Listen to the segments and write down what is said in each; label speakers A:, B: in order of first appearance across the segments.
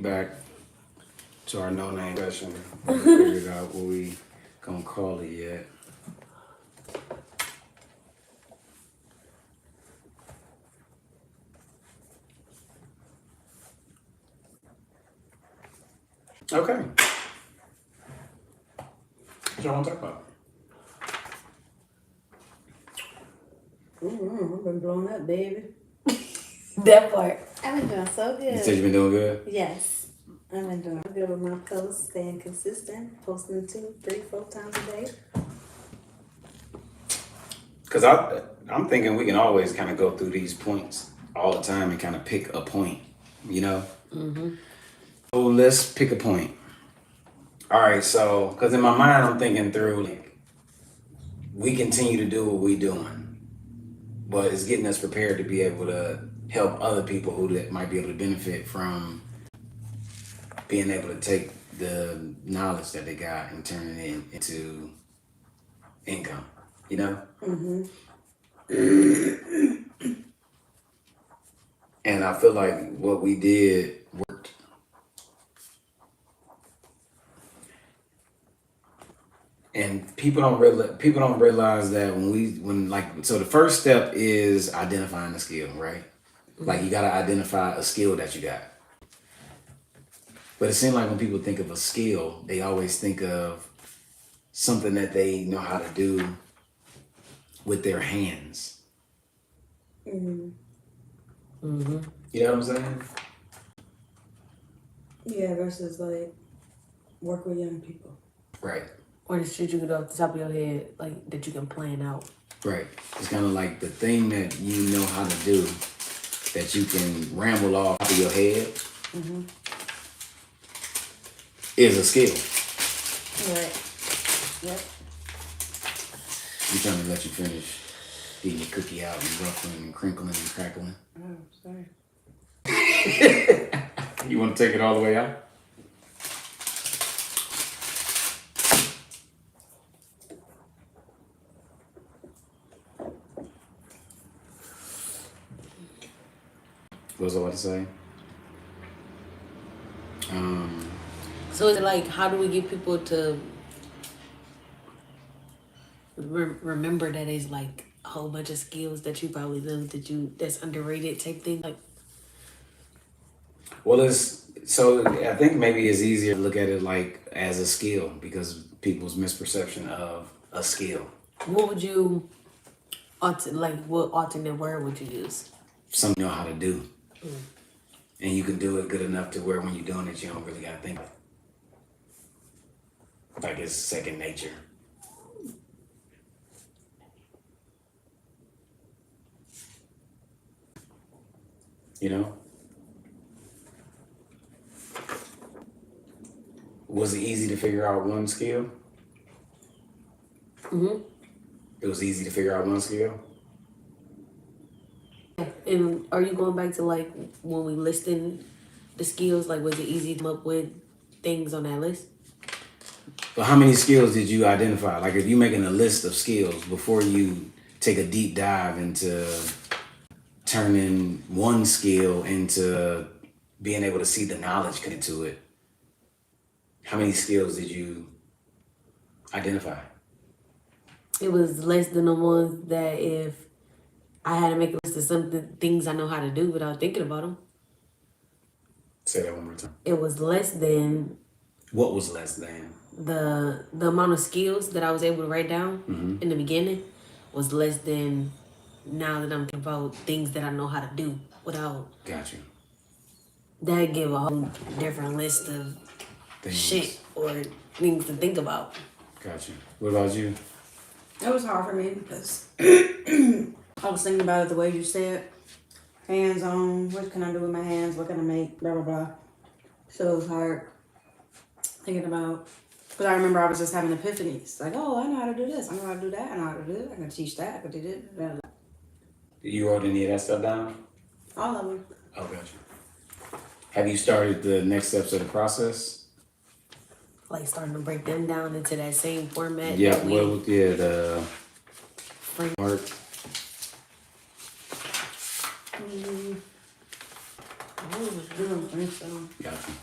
A: back to our no-name session. We haven't figured out what we gonna call it yet. Okay. What y'all want to talk about?
B: I've been blown up, baby.
C: That part.
B: I've been doing so good.
A: You said you've been doing good?
B: Yes. I've been doing good with my posts, staying consistent, posting 2, 3, 4 times a day.
A: Because I'm thinking we can always kind of go through these points all the time and kind of pick a point, you know?
C: Mm-hmm.
A: So let's pick a point. All right, so, because in my mind, I'm thinking through, like, we continue to do what we're doing, but it's getting us prepared to be able to help other people who that might be able to benefit from being able to take the knowledge that they got and turn it into income, you know?
B: Mm-hmm.
A: And I feel like what we did worked. And people don't realize that so the first step is identifying the skill, right? Mm-hmm. Like you gotta identify a skill that you got. But it seems like when people think of a skill, they always think of something that they know how to do with their hands.
B: Mm-hmm.
C: Mm-hmm.
A: You know what I'm saying?
B: Yeah, versus like work with young people.
A: Right.
C: Or the shit you get off the top of your head, like that you can plan out.
A: Right. It's kind of like the thing that you know how to do that you can ramble off of your head.
B: Mm-hmm.
A: Is a skill.
B: Right. Yep.
A: I'm trying to let you finish getting your cookie out and ruffling and crinkling and crackling.
B: Oh, sorry.
A: You want to take it all the way out? What was I about to say?
C: So is it like, how do we get people to remember that it's like a whole bunch of skills that you probably know that's underrated type thing? Like,
A: well, I think maybe it's easier to look at it like as a skill because people's misperception of a skill.
C: what would you, what alternate word would you use?
A: Something you know how to do. And you can do it good enough to where when you're doing it, you don't really got to think of it. Like it's second nature. You know? Was it easy to figure out one skill?
C: Mm-hmm.
A: It was easy to figure out one skill?
C: And are you going back to like when we listed the skills? Like, was it easy to come up with things on that list?
A: But how many skills did you identify? Like if you're making a list of skills before you take a deep dive into turning one skill into being able to see the knowledge come into it, how many skills did you identify?
C: It was less than the ones that if I had to make a list of something, things I know how to do without thinking about them.
A: Say that one more time.
C: It was less than.
A: What was less than?
C: The amount of skills that I was able to write down in the beginning was less than now that I'm thinking about things that I know how to do without.
A: Got you.
C: That give a whole different list of shit or things to think about.
A: Got you. What about you?
B: It was hard for me because I was thinking about it the way you said. Hands on, what can I do with my hands? What can I make? Blah, blah, blah. So it was hard thinking about, because I remember I was just having epiphanies. Like, oh, I know how to do this. I know how to do that. I know how to do it. I can teach that. I can do this. Blah, blah.
A: You wrote any of that stuff down?
B: All of them.
A: Oh, got you. Have you started the next steps of the process?
C: Like starting to break them down into that same format.
A: Yeah, the framework.
B: I don't think so.
A: Got you.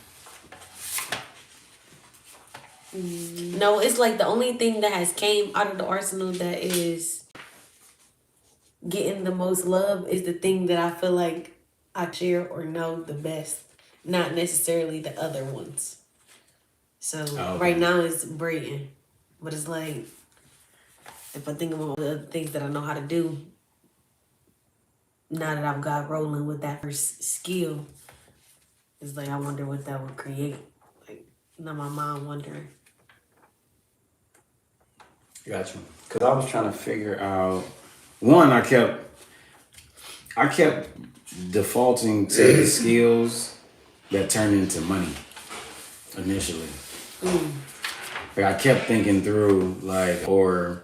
C: No, it's like the only thing that has came out of the arsenal that is getting the most love is the thing that I feel like I share or know the best, not necessarily the other ones. So right now it's braiding, but it's like if I think about the other things that I know how to do, now that I've got rolling with that first skill, it's like I wonder what that would create. Like now my mind wondering.
A: Gotcha. Because I was trying to figure out one. I kept defaulting to the skills that turn into money initially. Like I kept thinking through or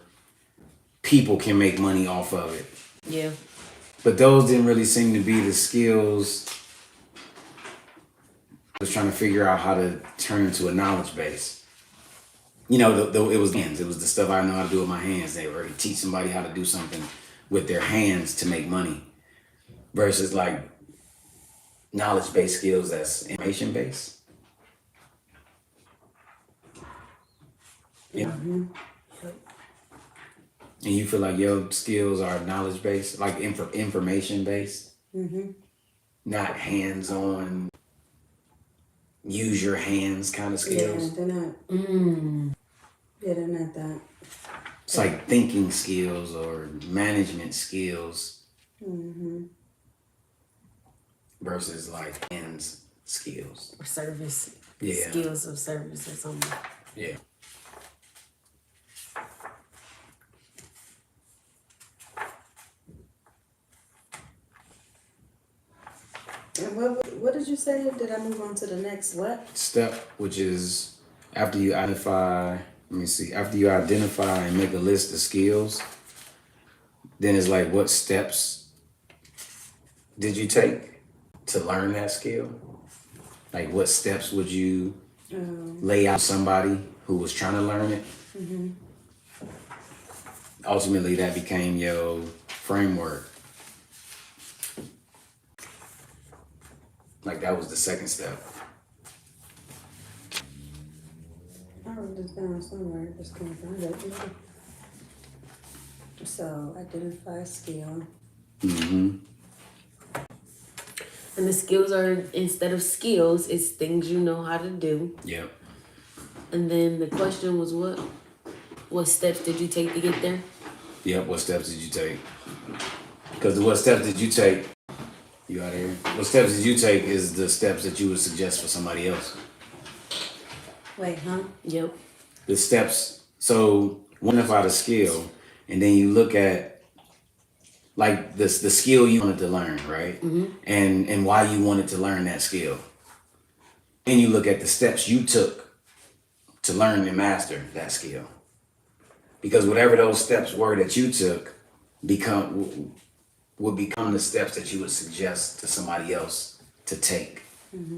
A: people can make money off of it.
C: Yeah.
A: But those didn't really seem to be the skills. I was trying to figure out how to turn into a knowledge base. It was hands. It was the stuff I know how to do with my hands. They were to teach somebody how to do something with their hands to make money, versus like knowledge-based skills that's information-based. Yeah. And you feel like your skills are knowledge-based, like information-based, not hands-on, use your hands kind of skills.
B: Yeah, they're not. Yeah, they're not that.
A: It's like thinking skills or management skills versus like hands skills.
C: Or service.
A: Yeah.
C: Skills of service or something.
A: Yeah.
B: And what did you say? Did I move on to the next what?
A: Step, which is after you identify and make a list of skills, then it's like, what steps did you take to learn that skill? Like, what steps would you lay out to somebody who was trying to learn it? Ultimately, that became your framework. Like, that was the second step.
B: I wrote this down somewhere. Just can't find it. So, identify skill.
C: And the skills are, instead of skills, it's things you know how to do.
A: Yep.
C: And then the question was what? What steps did you take to get there?
A: Yep, what steps did you take? Because what steps did you take? You out here? What steps did you take is the steps that you would suggest for somebody else.
B: Wait, huh?
C: Yep.
A: The steps, so identify the skill, and then you look at like the skill you wanted to learn, right? And why you wanted to learn that skill. And you look at the steps you took to learn and master that skill. Because whatever those steps were that you took would become the steps that you would suggest to somebody else to take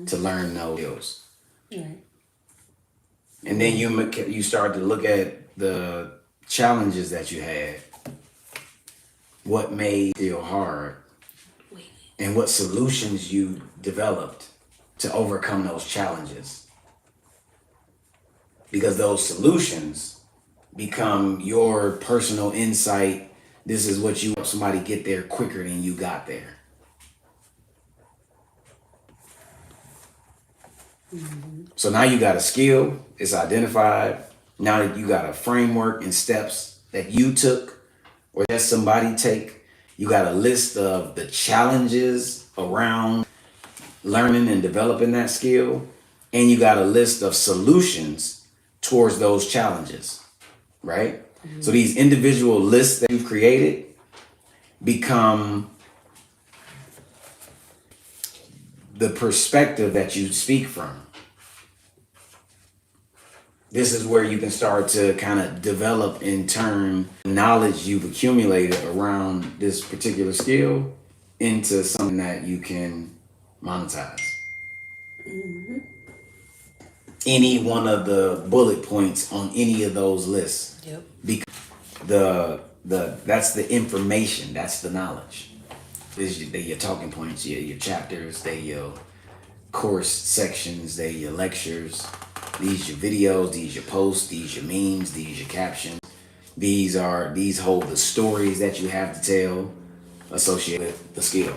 A: to learn those skills.
B: Right.
A: And then you start to look at the challenges that you had, what made you feel hard, and what solutions you developed to overcome those challenges. Because those solutions become your personal insight. This is what you help somebody get there quicker than you got there. So now you got a skill, it's identified. Now that you got a framework and steps that you took or that somebody take, you got a list of the challenges around learning and developing that skill, and you got a list of solutions towards those challenges, right? So these individual lists that you've created become the perspective that you speak from. This is where you can start to kind of develop and turn knowledge you've accumulated around this particular skill into something that you can monetize. Any one of the bullet points on any of those lists.
C: Yep.
A: Because that's the information, that's the knowledge. They're your talking points, your chapters, they're your course sections, they're your lectures. These your videos, these your posts, these your memes, these your captions. These hold the stories that you have to tell associated with the skill.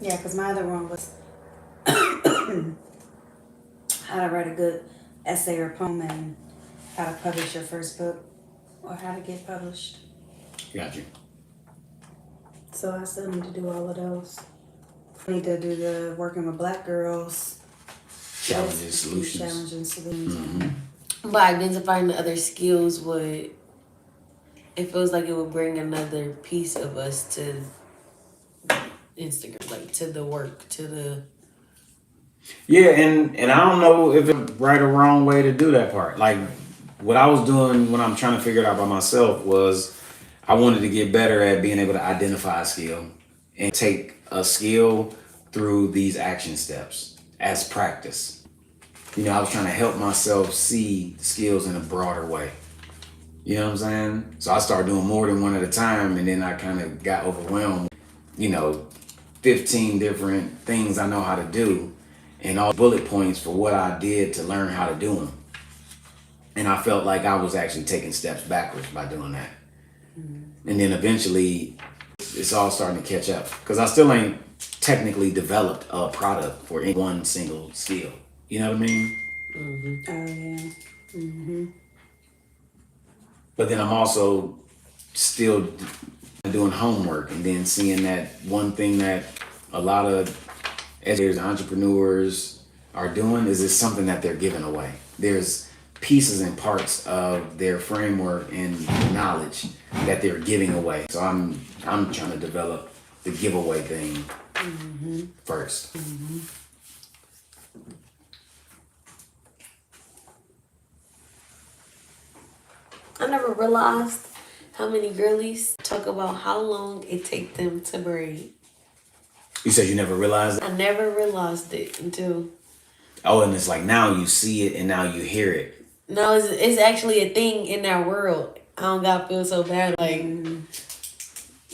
B: Yeah, because my other one was how to write a good essay or poem and how to publish your first book or how to get published.
A: Got you.
B: So I still need to do all of those. I need to do the working with black girls.
A: Challenges, solutions.
B: Challenging solutions.
C: By identifying the other skills it feels like it would bring another piece of us to Instagram, like to the work, to the...
A: Yeah, and I don't know if it's right or wrong way to do that part. Like what I was doing when I'm trying to figure it out by myself was I wanted to get better at being able to identify a skill and take a skill through these action steps as practice. I was trying to help myself see skills in a broader way. You know what I'm saying? So I started doing more than one at a time, and then I kind of got overwhelmed. 15 different things I know how to do, and all bullet points for what I did to learn how to do them. And I felt like I was actually taking steps backwards by doing that. And then eventually, it's all starting to catch up. Because I still ain't technically developed a product for any one single skill. You know what I mean?
B: Mm-hmm. Oh, yeah. Mm-hmm.
A: But then I'm also still doing homework and then seeing that one thing that a lot of educators and entrepreneurs are doing is it's something that they're giving away. There's pieces and parts of their framework and knowledge that they're giving away. So I'm trying to develop the giveaway thing first.
B: Mm-hmm.
C: I never realized how many girlies talk about how long it takes them to braid.
A: You said you never realized that?
C: I never realized it until...
A: Oh, and it's like now you see it and now you hear it.
C: No, it's actually a thing in our world. I don't gotta feel so bad. Like,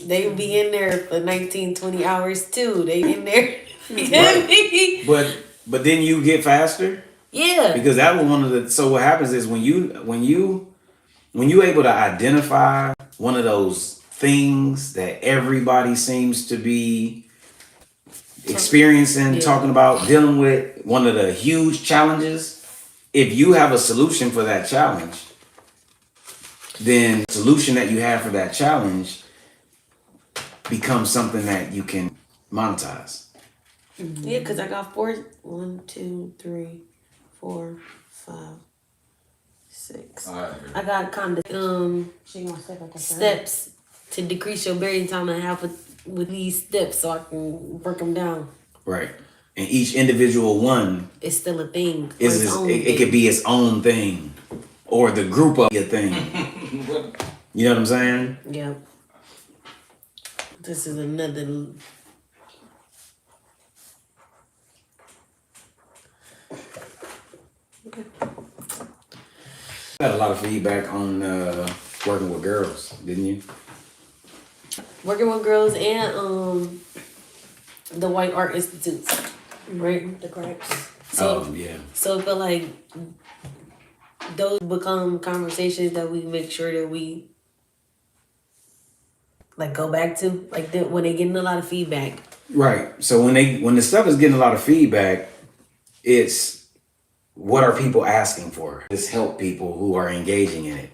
C: they be in there for 19, 20 hours too. They in there.
A: Right. But then you get faster?
C: Yeah.
A: Because that was one of the... So what happens is when you able to identify one of those things that everybody seems to be experiencing, talking about, dealing with, one of the huge challenges, if you have a solution for that challenge, then the solution that you have for that challenge becomes something that you can monetize.
C: Yeah, because I got 1, 2, 3, 4, 5, 6. I got kind of steps to decrease your braiding time and have with these steps so I can work them down.
A: Right. And each individual one
C: is still a thing.
A: It could be its own thing. Or the group of your thing. You know what I'm saying?
C: Yeah. This is another...
A: You had a lot of feedback on working with girls, didn't you?
C: Working with girls and the White Art Institutes, right?
B: The crepes.
C: So,
A: yeah.
C: So I feel like those become conversations that we make sure that we like go back to, like when they getting a lot of feedback.
A: Right. So when the stuff is getting a lot of feedback, it's what are people asking for? It's help people who are engaging in it.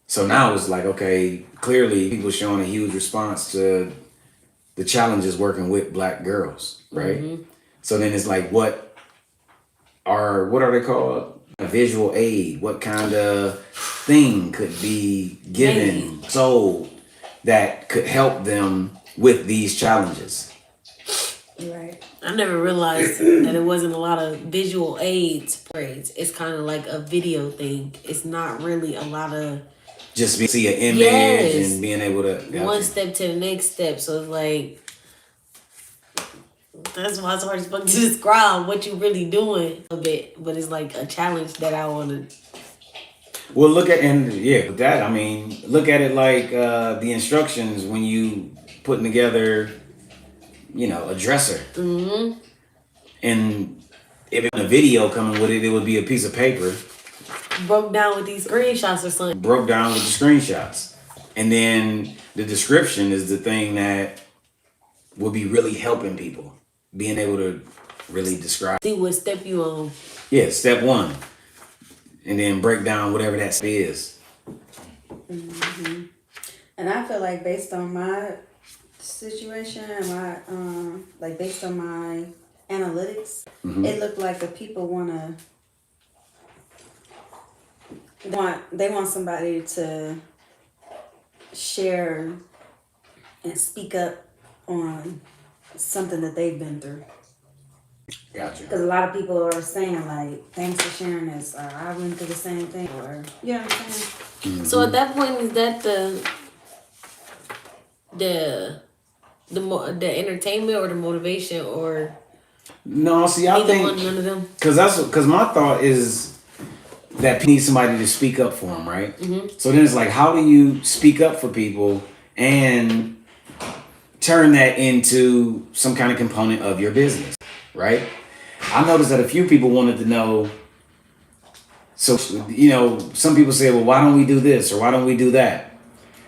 A: So now it's like, okay, clearly people showing a huge response to the challenges working with black girls, right? Mm-hmm. So then it's like, what are they called? A visual aid. What kind of thing could be given, sold, that could help them with these challenges?
B: Right.
C: I never realized that it wasn't a lot of visual aids braids. It's kind of like a video thing. It's not really a lot of...
A: Just see an image and being able to...
C: One step to the next step. So it's like... That's why it's hard as fuck to describe what you really doing a bit. But it's like a challenge that I want to...
A: Well, look at... And yeah, with that, I mean, look at it like the instructions when you putting together, a dresser.
C: Mm-hmm.
A: And if a video coming with it, it would be a piece of paper
C: Broke down with these screenshots or something.
A: broke down with the screenshots. And then the description is the thing that will be really helping people. Being able to really describe.
C: See what step you on.
A: Yeah, step one. And then break down whatever that step is.
B: And I feel like based on my situation and based on my analytics, it looked like the people they want somebody to share and speak up on something that they've been through.
A: Gotcha.
B: Because a lot of people are saying like, "Thanks for sharing this," or "I went through the same thing," or you know what I'm saying.
C: So at that point, is that the entertainment or the motivation or
A: No, see, I
C: either one,
A: think
C: none of them?
A: because my thought is that people need somebody to speak up for them, right? So then it's like, how do you speak up for people and turn that into some kind of component of your business, right? I noticed that a few people wanted to know. So, some people say, well, why don't we do this or why don't we do that?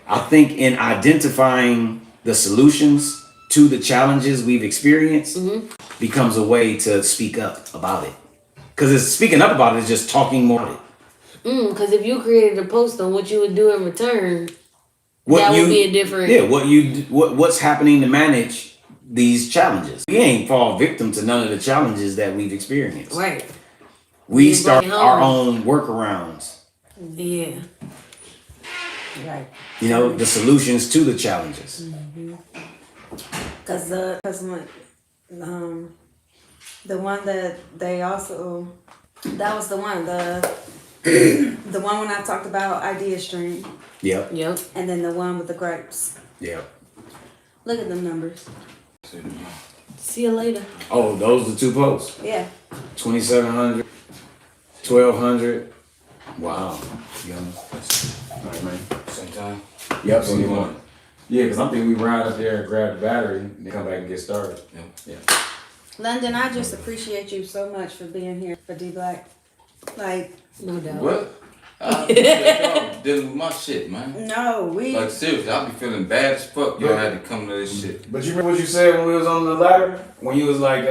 A: I think in identifying the solutions to the challenges we've experienced becomes a way to speak up about it. Because speaking up about it is just talking more about it.
C: Because if you created a post on what you would do in return, that would be a different.
A: Yeah, what's happening to manage these challenges. We ain't fall victim to none of the challenges that we've experienced.
C: Right.
A: We
C: You
A: start
C: bring it
A: our
C: home.
A: own workarounds.
C: Yeah.
B: Right.
A: The solutions to the challenges.
B: Because the one that they also, that was the one, the one when I talked about idea stream,
A: Yep.
C: Yep.
B: and then the one with the grapes.
A: Yep.
B: Look at them numbers.
C: See you later.
A: Oh, those are the two posts.
B: Yeah.
A: 2,700, 1,200. Wow. All right, man.
D: Same time.
A: Yep. So
D: What
A: you
D: you
A: want?
D: want?
A: Yeah, because I'm thinking we ride up there and grab the battery and then come back and get started.
D: Yeah.
B: London, I just appreciate you so much for being here for D Black. Like,
C: No doubt.
D: What? I appreciate y'all dealing with my shit, man.
B: no, we.
D: Like seriously, I be feeling bad as fuck. Y'all had to come to this shit.
A: But you remember what you said when we was on the ladder? When you was like,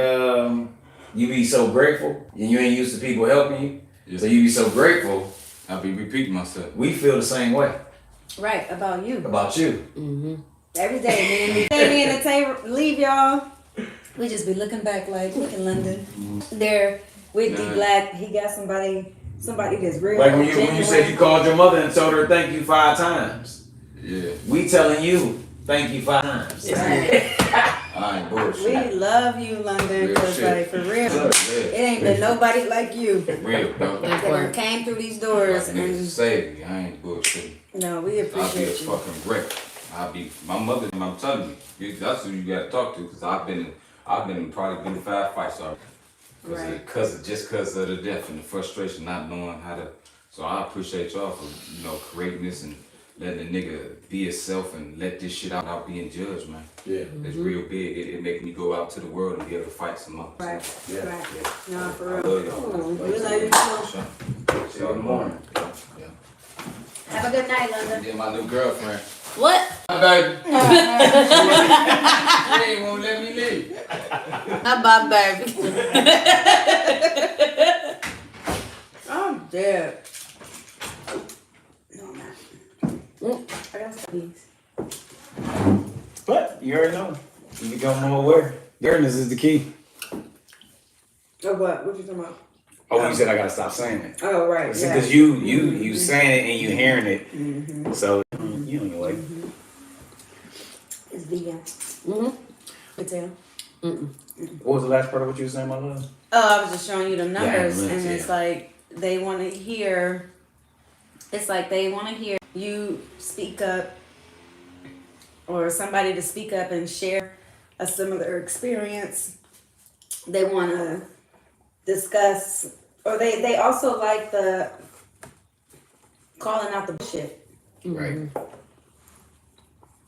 A: you be so grateful and you ain't used to people helping you.
D: Yeah.
A: So you be so grateful.
D: I be repeating myself.
A: We feel the same way
B: Right, about you.
A: about you.
B: Every day, me and the table leave y'all. We just be looking back like, look at London. There with D Black, he got somebody that's real.
A: Like when you
B: genuine.
A: said you called your mother and told her thank you 5 times.
D: Yeah.
A: We telling you thank you 5 times.
B: Right.
D: I ain't
B: We
D: bullshit.
B: love you, London,
D: Real
B: because
D: shit.
B: like for real,
D: Yeah.
B: it ain't been nobody like you
D: Real, dog.
C: That
B: that
C: part.
B: came through these doors.
D: Niggas
B: And
D: save me. I ain't bullshit.
B: no, we
D: I be a
B: appreciate you.
D: fucking wreck. I be my mother. I'm telling that's who you gotta talk to. Cause I've been probably been in 5 fights already.
B: Right.
D: Cause of the death and the frustration, not knowing how to. So I appreciate y'all for creating this and letting the nigga be himself and let this shit out without being judged, man.
A: Yeah.
D: It's real big. It make me go out to the world and be able to fight some more.
B: Right,
A: Yeah.
B: right. No,
D: I
B: for
D: love
B: real.
D: y'all.
B: We love you too.
D: See y'all in the morning. Yeah.
B: Have a good night, London.
D: Then my new girlfriend.
C: What?
D: Hi, baby. She ain't won't let me leave.
C: How about baby?
B: I'm dead. No, I'm not. I got some these.
A: But you already know. You become more aware. Awareness is the key.
B: Oh, what? What you talking about?
A: Oh, you said I gotta stop saying it.
B: Oh, right. Yeah.
A: Because you saying it and you hearing it. So you on your way.
B: It's vegan. Good tell.
A: What was the last part of what you were saying, my love?
B: Oh, I was just showing you the numbers,
A: analytics,
B: and it's
A: yeah.
B: like they want to hear. It's like they want to hear you speak up, or somebody to speak up and share a similar experience. They want to discuss, or they also like the calling out the bullshit.
A: Right.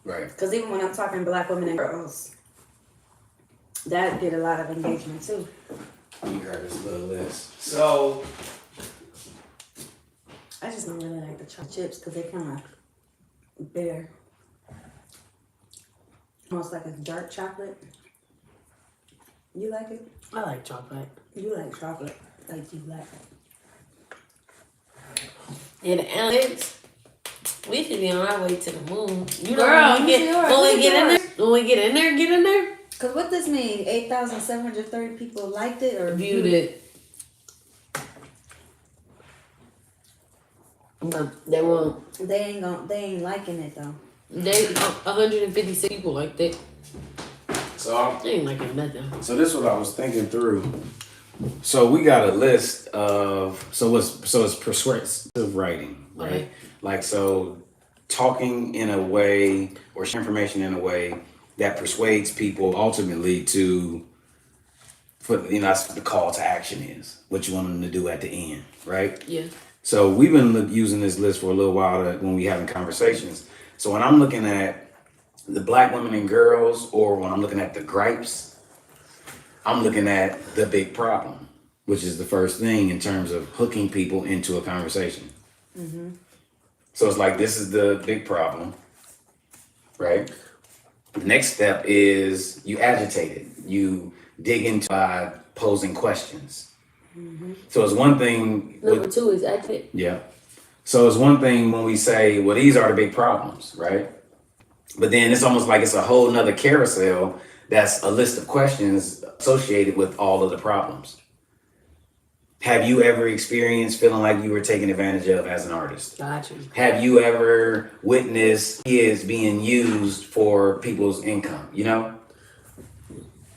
A: Right.
B: Because even when I'm talking black women and girls, that get a lot of engagement too.
A: You heard this little list. So
B: I just don't really like the chocolate chips because they kind of bitter. Almost like a dark chocolate. You like it?
C: I like chocolate.
B: You like chocolate. Like you like it.
C: Yeah, the analytics. We should be on our way to the moon. You know,
B: Girl,
C: when we get in there, get in there.
B: Because what this mean? 8,730 people liked it or
C: Viewed it. They won't.
B: They ain't liking it though.
C: They 156 people liked it.
A: So
C: They ain't liking nothing.
A: So this is what I was thinking through. So we got a list of it's persuasive writing, right?
C: Okay.
A: Like so talking in a way or share information in a way that persuades people ultimately to that's what the call to action is. What you want them to do at the end, right?
C: Yeah.
A: So we've been using this list for a little while when we having conversations. So when I'm looking at the black women and girls, or when I'm looking at the gripes, I'm looking at the big problem, which is the first thing in terms of hooking people into a conversation. Mm-hmm. So it's like, this is the big problem, right? The next step is you agitate it. You dig into by posing questions. Mm-hmm. So it's one thing.
C: Number two is agitate.
A: Yeah. So it's one thing when we say, well, these are the big problems, right? But then it's almost like it's a whole nother carousel that's a list of questions associated with all of the problems. Have you ever experienced feeling like you were taken advantage of as an artist?
C: Gotcha.
A: Have you ever witnessed kids being used for people's income? You know?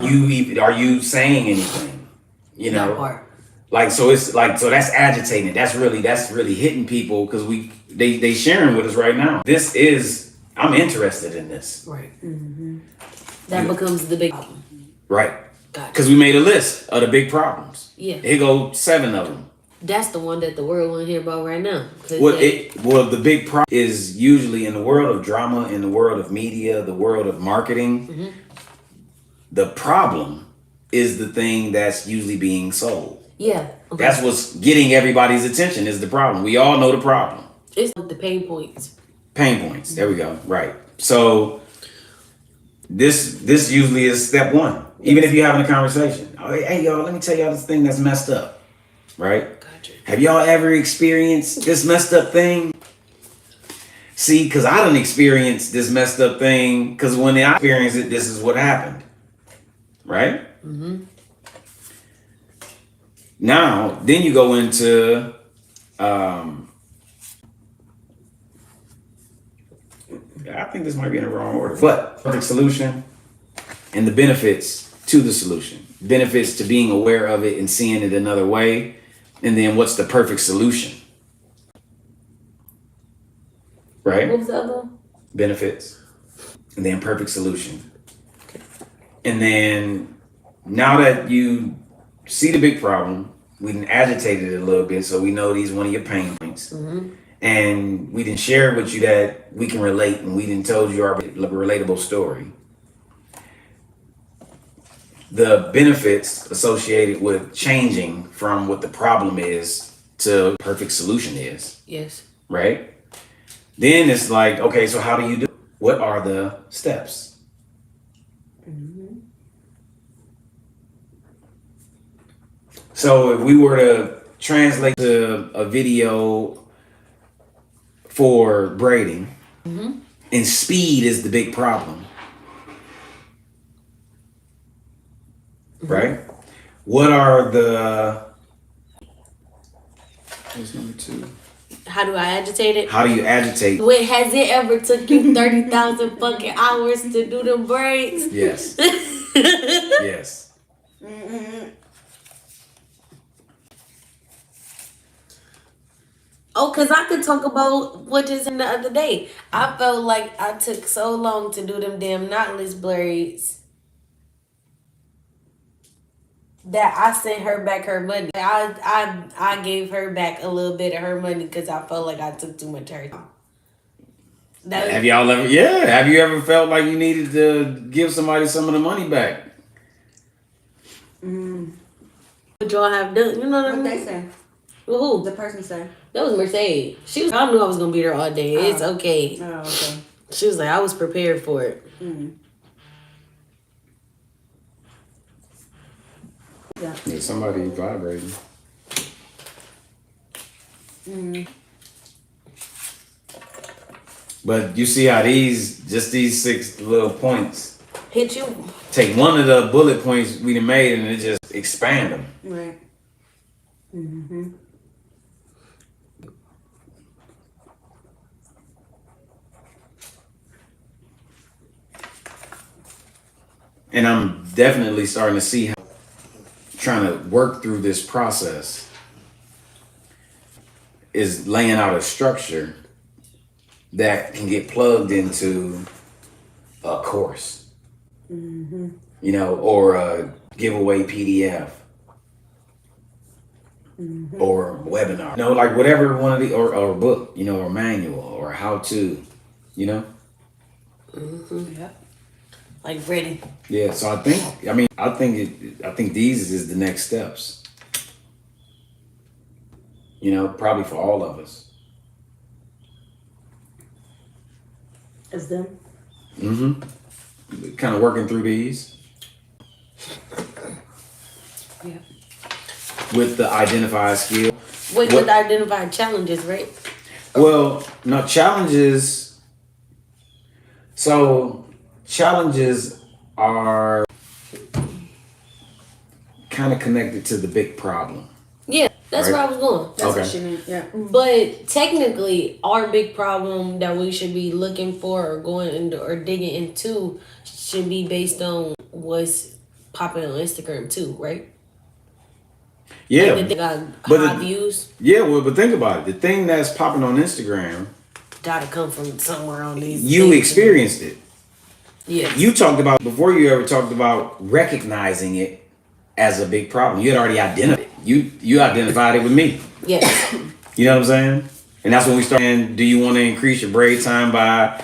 A: Are you saying anything? You know?
C: That part.
A: Like, so it's like, so that's agitating. That's really hitting people because they sharing with us right now. I'm interested in this.
C: Right. Mm-hmm. That becomes the big problem.
A: Right.
C: Gotcha.
A: Because we made a list of the big problems.
C: Yeah.
A: Here go 7 of them.
C: That's the one that the world want to hear about right now.
A: Well, the big problem is usually in the world of drama, in the world of media, the world of marketing. Mm-hmm. The problem is the thing that's usually being sold.
C: Yeah. Okay.
A: That's what's getting everybody's attention is the problem. We all know the problem.
C: It's the pain points.
A: Pain points. There we go. Right. So this usually is step 1. Even if you're having a conversation. Oh, hey, y'all, let me tell y'all this thing that's messed up. Right?
C: Gotcha.
A: Have y'all ever experienced this messed up thing? See, because I didn't experience this messed up thing. Because when I experienced it, this is what happened. Right? Mm-hmm. Now, then you go into I think this might be in the wrong order, but perfect solution and the benefits to the solution. Benefits to being aware of it and seeing it another way. And then what's the perfect solution? Right?
C: What was the other one?
A: Benefits. And then perfect solution. Okay. And then now that you see the big problem, we done agitated it a little bit so we know these one of your pain points. Mm-hmm. And we didn't share with you that we can relate, and we didn't told you our relatable story. The benefits associated with changing from what the problem is to perfect solution is.
C: Yes.
A: Right? Then it's like, okay, so how do you do it? What are the steps? Mm-hmm. So if we were to translate to a video for braiding, mm-hmm. and speed is the big problem, mm-hmm. right? What are what's number 2?
C: How do I agitate it?
A: How do you agitate?
C: Wait, has it ever took you 30,000 fucking hours to do the braids?
A: Yes. Yes.
B: Mm-hmm.
C: Oh, because I could talk about what just in the other day. I felt like I took so long to do them damn knotless braids that I sent her back her money. I gave her back a little bit of her money because I felt like I took too much of her time.
A: Have y'all ever? Yeah. Have you ever felt like you needed to give somebody some of the money back?
C: What y'all have done? You know what I
B: What
C: mean?
B: they say?
C: Who?
B: The person say?
C: That was Mercedes. She was. I knew I was gonna be there all day. It's okay.
B: Oh, okay.
C: She was like, I was prepared for it.
B: Yeah.
A: Yeah, somebody vibrating. But you see how these 6 little points
C: Hit you.
A: take one of the bullet points we done made and it just expand them.
B: Right.
A: And I'm definitely starting to see how trying to work through this process is laying out a structure that can get plugged into a course, or a giveaway PDF, or webinar, like whatever one of the, or a book, or manual, or how to,
B: Yep.
C: Like ready.
A: Yeah. So I think these is the next steps, probably for all of us.
B: It's them.
A: Kind of working through these
B: Yeah.
A: with the identified skill.
C: With the identified challenges, right?
A: Well, no, challenges. So challenges are kind of connected to the big problem.
C: Yeah, that's
A: Right.
C: where I was going.
B: That's
A: Okay.
B: what she meant. Yeah.
C: But technically, our big problem that we should be looking for or going into or digging into should be based on what's popping on Instagram too, right?
A: Yeah.
C: Like the got
A: But
C: high
A: the-
C: views
A: Yeah, well, but think about it. The thing that's popping on Instagram,
C: gotta come from somewhere on these.
A: you
C: things.
A: experienced it.
C: Yes.
A: You talked about, before you ever talked about recognizing it as a big problem. You had already identified it. You identified it with me.
C: Yes.
A: You know what I'm saying? And that's when we started. Do you want to increase your braid time by,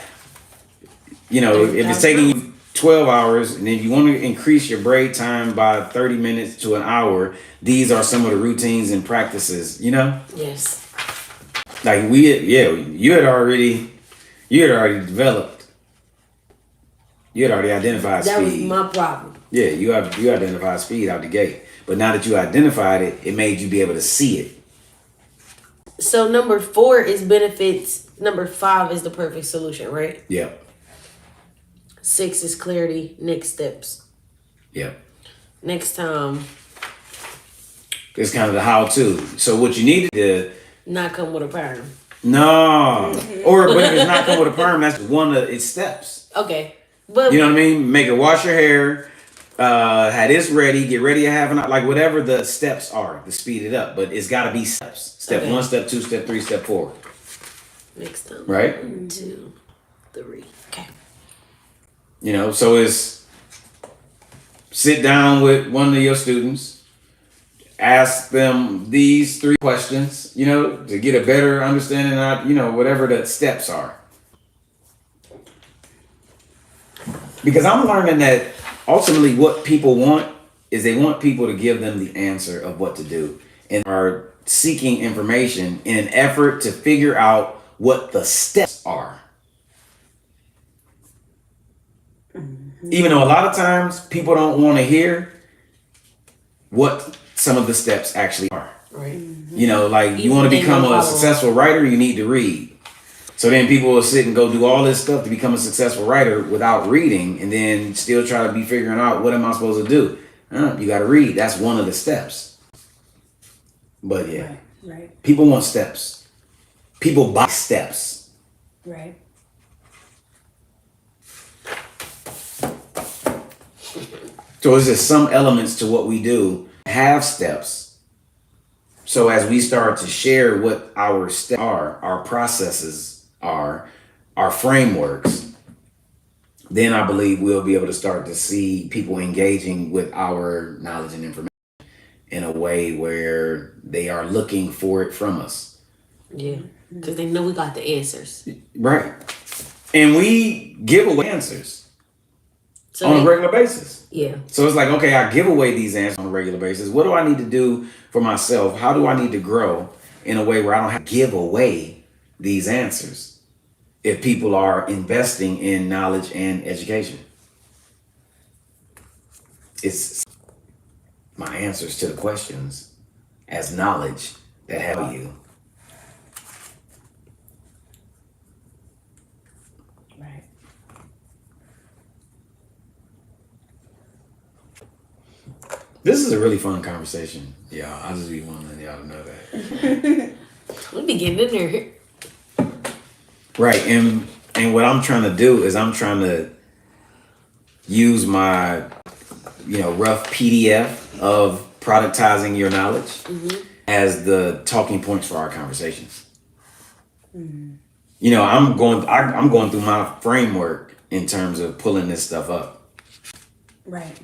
A: if it's taking you 12 hours and then you want to increase your braid time by 30 minutes to an hour, these are some of the routines and practices,
C: Yes.
A: Like you had already developed. You had already identified
C: That was
A: speed.
C: my problem.
A: Yeah, you identified speed out the gate. But now that you identified it, it made you be able to see it.
C: So number 4 is benefits. Number 5 is the perfect solution, right?
A: Yep.
C: 6 is clarity. Next steps.
A: Yep.
C: Next time,
A: It's kind of the how-to. So what you needed to
C: not come with a pattern.
A: no, but if it's not come with a perm, that's one of its steps.
C: Okay, but
A: You know what I mean? Make her wash her hair, have this ready, get ready to have an like whatever the steps are to speed it up. But it's got to be steps. Step
C: Okay.
A: 1, step 2, step 3, step 4.
C: next time,
A: Right?
C: 1, 2, 3. Okay.
A: So it's sit down with one of your students, ask them these 3 questions, to get a better understanding of, whatever the steps are. Because I'm learning that ultimately what people want is they want people to give them the answer of what to do and are seeking information in an effort to figure out what the steps are. Even though a lot of times people don't want to hear what some of the steps actually are.
C: Right.
A: Like you want to become a successful writer, you need to read. So then people will sit and go do all this stuff to become a successful writer without reading and then still try to be figuring out what am I supposed to do? You got to read. That's one of the steps. But yeah,
B: Right.
A: people want steps. People buy steps.
B: Right.
A: So it's just some elements to what we do have steps. So as we start to share what our steps are, our processes are, our frameworks, then I believe we'll be able to start to see people engaging with our knowledge and information in a way where they are looking for it from us.
C: Yeah, because they know we got the answers.
A: Right. And we give away answers
C: So
A: on a regular basis.
C: yeah.
A: So it's like, okay, I give away these answers on a regular basis. What do I need to do for myself? How do I need to grow in a way where I don't have to give away these answers if people are investing in knowledge and education? It's my answers to the questions as knowledge that have you.
B: Right.
A: This is a really fun conversation. Yeah, I just be wanting y'all to know that.
C: We be getting in there.
A: Right, and what I'm trying to do is I'm trying to use my rough PDF of productizing your knowledge as the talking points for our conversations. I'm going through my framework in terms of pulling this stuff up.
B: Right.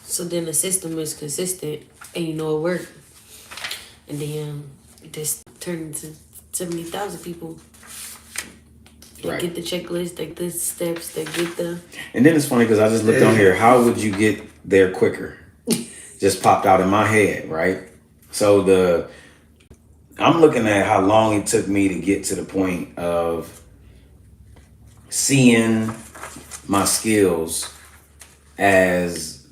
C: So then the system is consistent and you know it worked. And then it just turned into 70,000 people. They
A: Right.
C: get the checklist, they get the steps, they get the...
A: And then it's funny because I just looked on here. How would you get there quicker? Just popped out in my head, right? So I'm looking at how long it took me to get to the point of seeing my skills as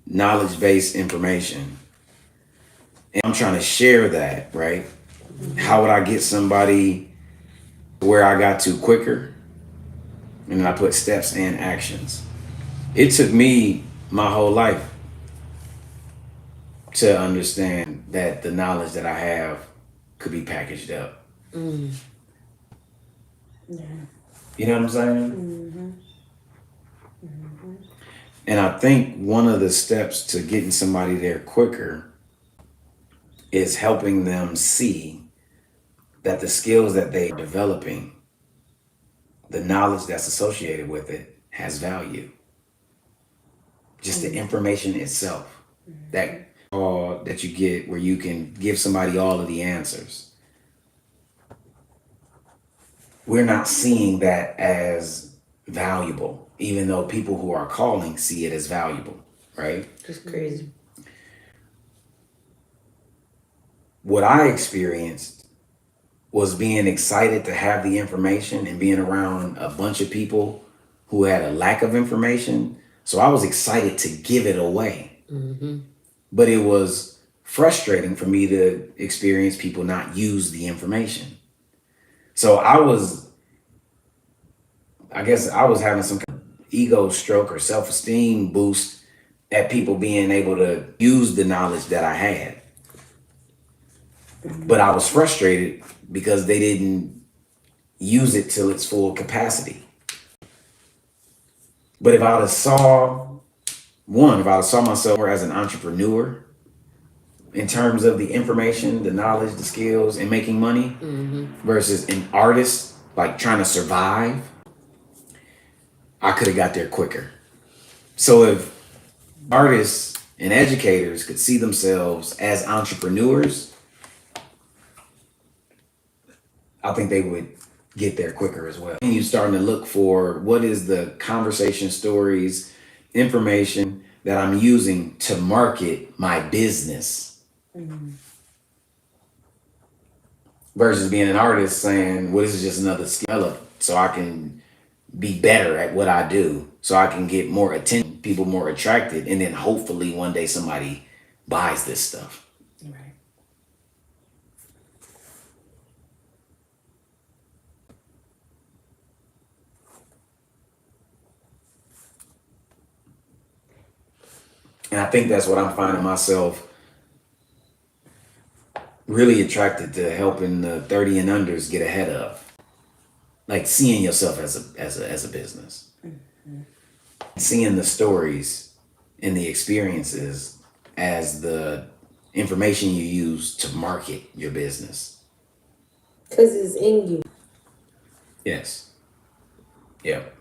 A: knowledge-based information. And I'm trying to share that, right? How would I get somebody where I got to quicker? And then I put steps and actions. It took me my whole life to understand that the knowledge that I have could be packaged up.
B: Yeah.
A: You know what I'm saying? And I think one of the steps to getting somebody there quicker is helping them see that the skills that they are developing, the knowledge that's associated with it, has value. Just the information itself, that you get where you can give somebody all of the answers. We're not seeing that as valuable, even though people who are calling see it as valuable, right?
C: Just crazy.
A: What I experienced was being excited to have the information and being around a bunch of people who had a lack of information. So I was excited to give it away. But it was frustrating for me to experience people not use the information. So I guess I was having some kind of ego stroke or self-esteem boost at people being able to use the knowledge that I had. But I was frustrated because they didn't use it till its full capacity. But if I would have saw myself more as an entrepreneur in terms of the information, the knowledge, the skills, and making money versus an artist, like trying to survive, I could have got there quicker. So if artists and educators could see themselves as entrepreneurs, I think they would get there quicker as well. And you're starting to look for what is the conversation, stories, information that I'm using to market my business. Versus being an artist saying, well, this is just another skill so I can be better at what I do, so I can get more attention, people more attracted, and then hopefully one day somebody buys this stuff.
B: Right.
A: And I think that's what I'm finding myself really attracted to, helping the 30 and unders get ahead of. Like seeing yourself as a business. Seeing the stories and the experiences as the information you use to market your business.
C: Because it's in you.
A: Yes. Yep.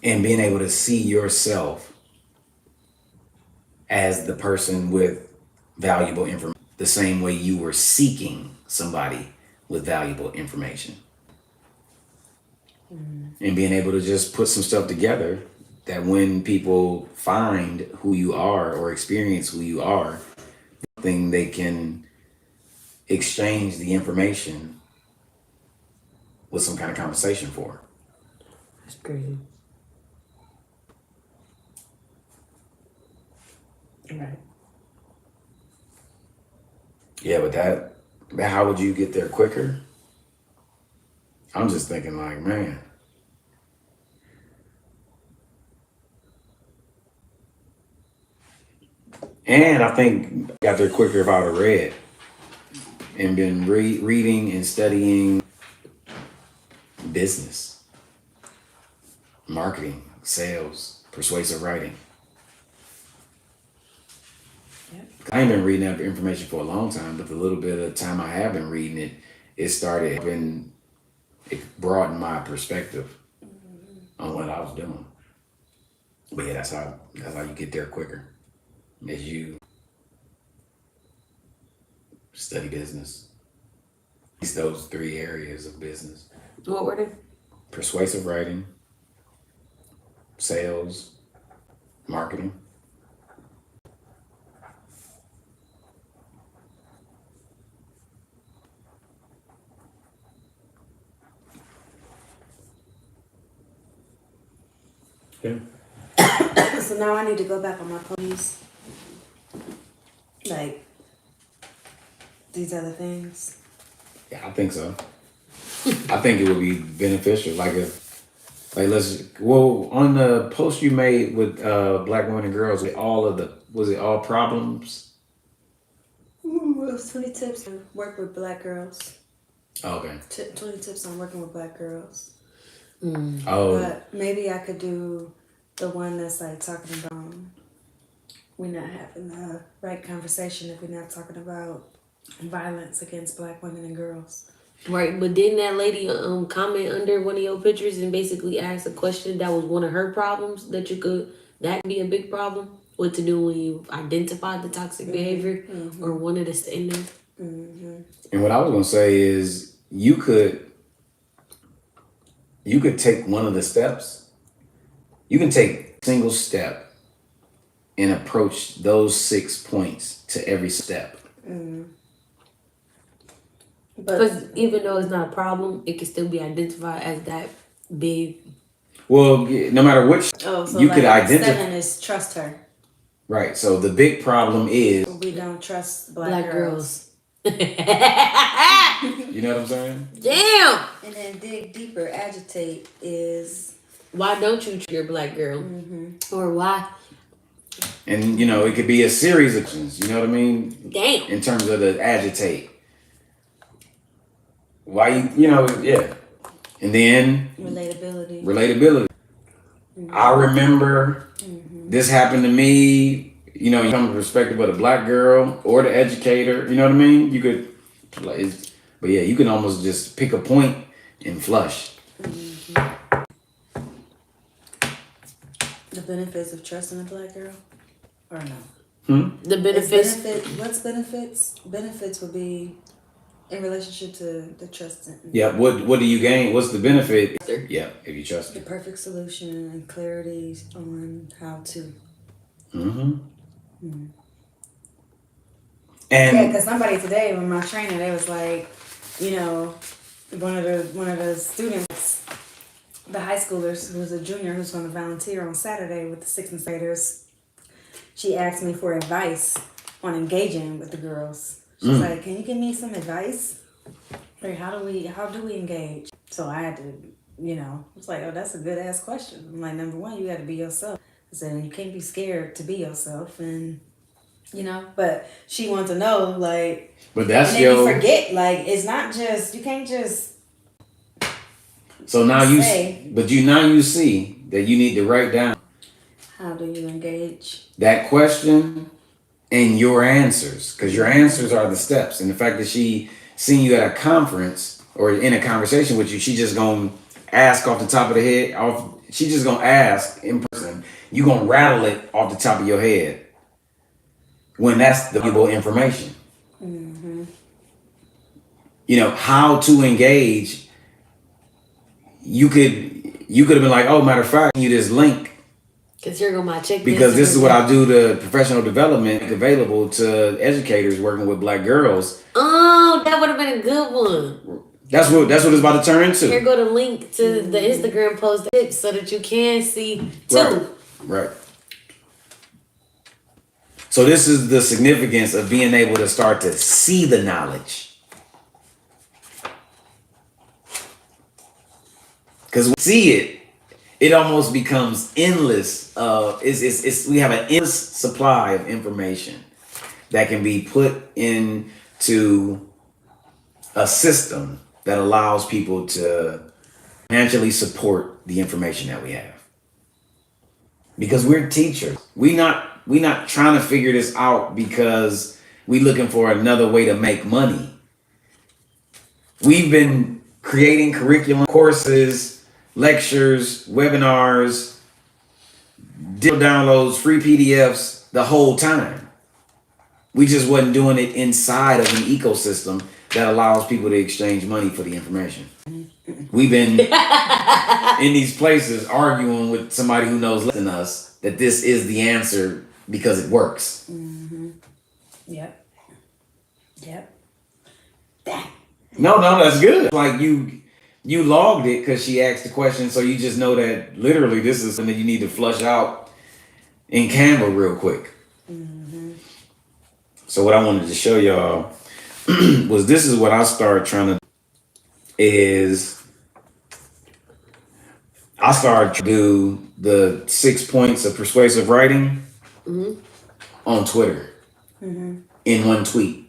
A: and being able to see yourself as the person with valuable information, the same way you were seeking somebody with valuable information. And being able to just put some stuff together that when people find who you are or experience who you are, then they can exchange the information with some kind of compensation for.
C: That's crazy. Right.
A: Yeah, but how would you get there quicker? I'm just thinking like, man. And I think I got there quicker if I would have read and been reading and studying business, marketing, sales, persuasive writing.
C: Yep.
A: I ain't been reading that information for a long time, but the little bit of time I have been reading it, it broadened my perspective on what I was doing. But yeah, that's how you get there quicker, as you study business. At least those 3 areas of business.
C: What were they?
A: Persuasive writing, sales, marketing. Yeah.
B: So now I need to go back on my ponies. Like these other things.
A: Yeah, I think so. I think it would be beneficial. On the post you made with Black women and girls, was it all problems?
B: Ooh, it was 20 tips to work with Black girls.
A: Oh, okay.
B: 20 tips on working with Black girls.
A: Oh,
B: But maybe I could do the one that's like talking about we're not having the right conversation if we're not talking about violence against Black women and girls.
C: Right, but didn't that lady comment under one of your pictures and basically ask a question that was one of her problems that could be a big problem? What to do when you identify the toxic behavior or wanted to stay in there?
A: and what I was gonna say is you could take one of the steps. You can take a single step and approach those 6 points to every step.
C: Because even though it's not a problem, it can still be identified as that big.
A: Well, no matter which,
B: so
A: you
B: like
A: could identify.
B: 7 is trust her.
A: Right. So the big problem is
B: We don't trust Black girls.
A: you know what I'm saying?
C: Damn!
B: And then dig deeper, agitate is
C: Why don't you treat your Black girl? Or why?
A: And it could be a series of things. You know what I mean?
C: Damn.
A: In terms of the agitate. Why yeah. And then relatability. I remember this happened to me, from the perspective of the Black girl or the educator, you know what I mean? You could, but yeah, you can almost just pick a point and flush.
B: the benefits of trusting a Black girl, or no?
C: The benefits.
B: What's benefits? Benefits would be in relationship to the trust.
A: Yeah. What do you gain? What's the benefit? Yeah, if you trust
B: The
A: it.
B: perfect solution and clarity on how to.
A: And
B: Yeah, because somebody today, when my trainer, they was like, one of the students, the high schoolers who was a junior who's going to volunteer on Saturday with the 6th and 7th graders, she asked me for advice on engaging with the girls. She's like, "Can you give me some advice? Like, how do we engage?" So I had to, it's like, oh, that's a good ass question. I'm like, number one, you got to be yourself. I said, you can't be scared to be yourself, and but she wants to know, like,
A: but that's
B: and then you forget, like, it's not just, you can't just.
A: So now you see that you need to write down.
B: How do you engage?
A: That question and your answers, because your answers are the steps. And the fact that she seen you at a conference or in a conversation with you, she just gonna ask off the top of the head. She just gonna ask in person. You gonna rattle it off the top of your head when that's the valuable information. You know how to engage. You could have been like, oh, matter of fact, you this link
C: Because here go my check.
A: because this is what I do to professional development available to educators working with black girls.
C: Oh, that would have been a good one.
A: That's what it's about to turn into.
C: Here go the link to the Instagram post so that you can see too.
A: Right. So this is the significance of being able to start to see the knowledge. Because we see it, it almost becomes endless. We have an endless supply of information that can be put into a system that allows people to financially support the information that we have. Because we're teachers. We not trying to figure this out because we looking for another way to make money. We've been creating curriculum, courses, lectures, webinars, digital downloads, free PDFs the whole time. We just wasn't doing it inside of an ecosystem that allows people to exchange money for the information. We've been in these places arguing with somebody who knows less than us that this is the answer because it works.
B: Yep.
A: No, that's good. Like you logged it because she asked the question, so you just know that literally this is something that you need to flush out in Canva real quick. So what I wanted to show y'all was this is what I started trying to is I started to do the 6 points of persuasive writing on Twitter in one tweet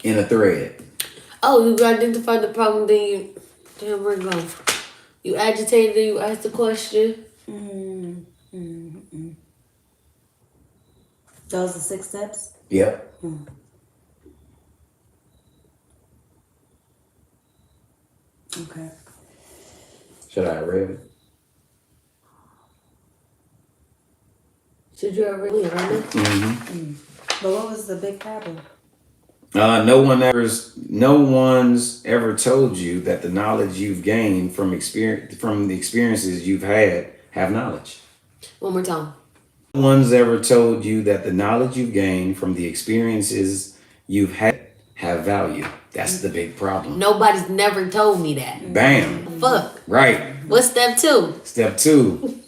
A: in a thread.
C: Oh, you identified the problem, then you damn we're gone. You agitated, then you asked the question.
B: Those are 6 steps?
A: Yep.
B: Okay.
A: Should I have read it?
C: Should you have really heard it?
B: But what was the big problem?
A: No one's ever told you that the knowledge you've gained from the experiences you've had have knowledge.
C: One more time.
A: No one's ever told you that the knowledge you've gained from the experiences you've had have value. That's the big problem.
C: Nobody's never told me that.
A: Bam.
C: Fuck.
A: Right.
C: What's step 2?
A: Step 2.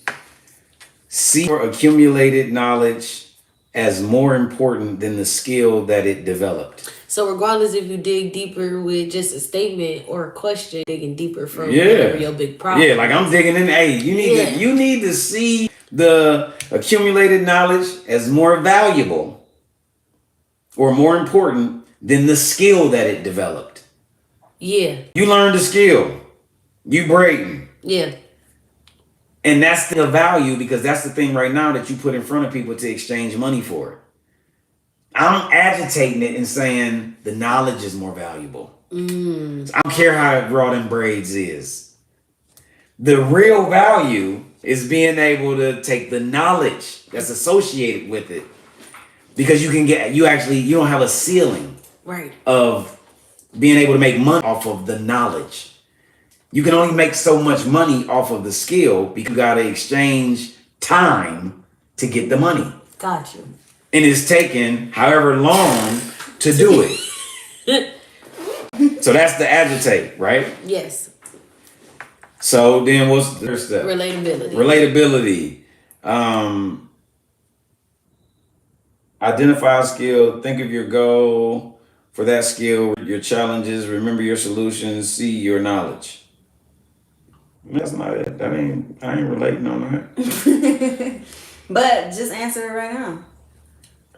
A: See your accumulated knowledge as more important than the skill that it developed.
C: So regardless if you dig deeper with just a statement or a question, digging deeper from whatever your big problem.
A: Yeah, like I'm digging in. Hey, you need to see the accumulated knowledge as more valuable or more important than the skill that it developed.
C: Yeah.
A: You learned a skill. You braiding.
C: Yeah.
A: And that's the value because that's the thing right now that you put in front of people to exchange money for. I'm agitating it and saying the knowledge is more valuable. I don't care how raw them braids is. The real value is being able to take the knowledge that's associated with it because you don't have a ceiling of being able to make money off of the knowledge. You can only make so much money off of the skill because you got to exchange time to get the money.
C: Got you.
A: And it's taken however long to do it. So that's the agitate, right?
C: Yes.
A: So then what's the first step?
C: Relatability.
A: Identify a skill. Think of your goal for that skill, your challenges. Remember your solutions. See your knowledge. That's not it. I ain't relating on that.
B: But just answer it right now.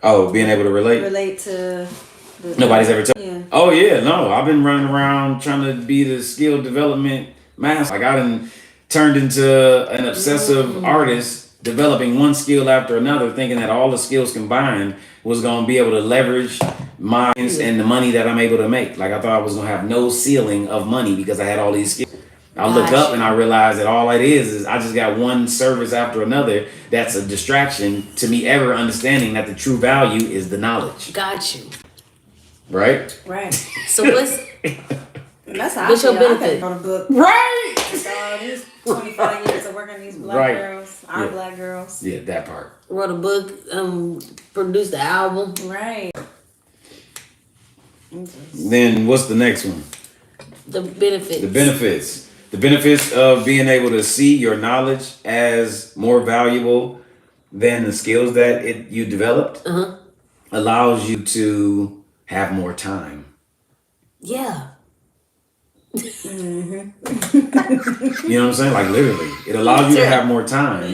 A: Oh, being able to relate?
B: Relate to...
A: Nobody's ever told.
B: Yeah.
A: Oh yeah, no. I've been running around trying to be the skill development master. Like I done turned into an obsessive artist, developing one skill after another, thinking that all the skills combined was gonna be able to leverage my and the money that I'm able to make. Like I thought I was gonna have no ceiling of money because I had all these skills. I look up and I realize that all it is I just got one service after another. That's a distraction to me ever understanding that the true value is the knowledge.
C: Got you.
A: Right?
B: Right.
C: So what's
B: That's how
C: What's
B: I
C: your
B: feel. I
C: benefit?
B: could wrote a book.
A: Right.
B: So these 25 years of working these black
A: Right.
B: girls, our
A: Yeah.
B: black girls.
A: Yeah, that part.
C: wrote a book, produced the album?
B: Right.
A: Then what's the next one?
C: The benefits.
A: The benefits. The benefits of being able to see your knowledge as more valuable than the skills that you developed allows you to have more time.
C: Yeah.
A: You know what I'm saying? Like literally, it allows you to have more time.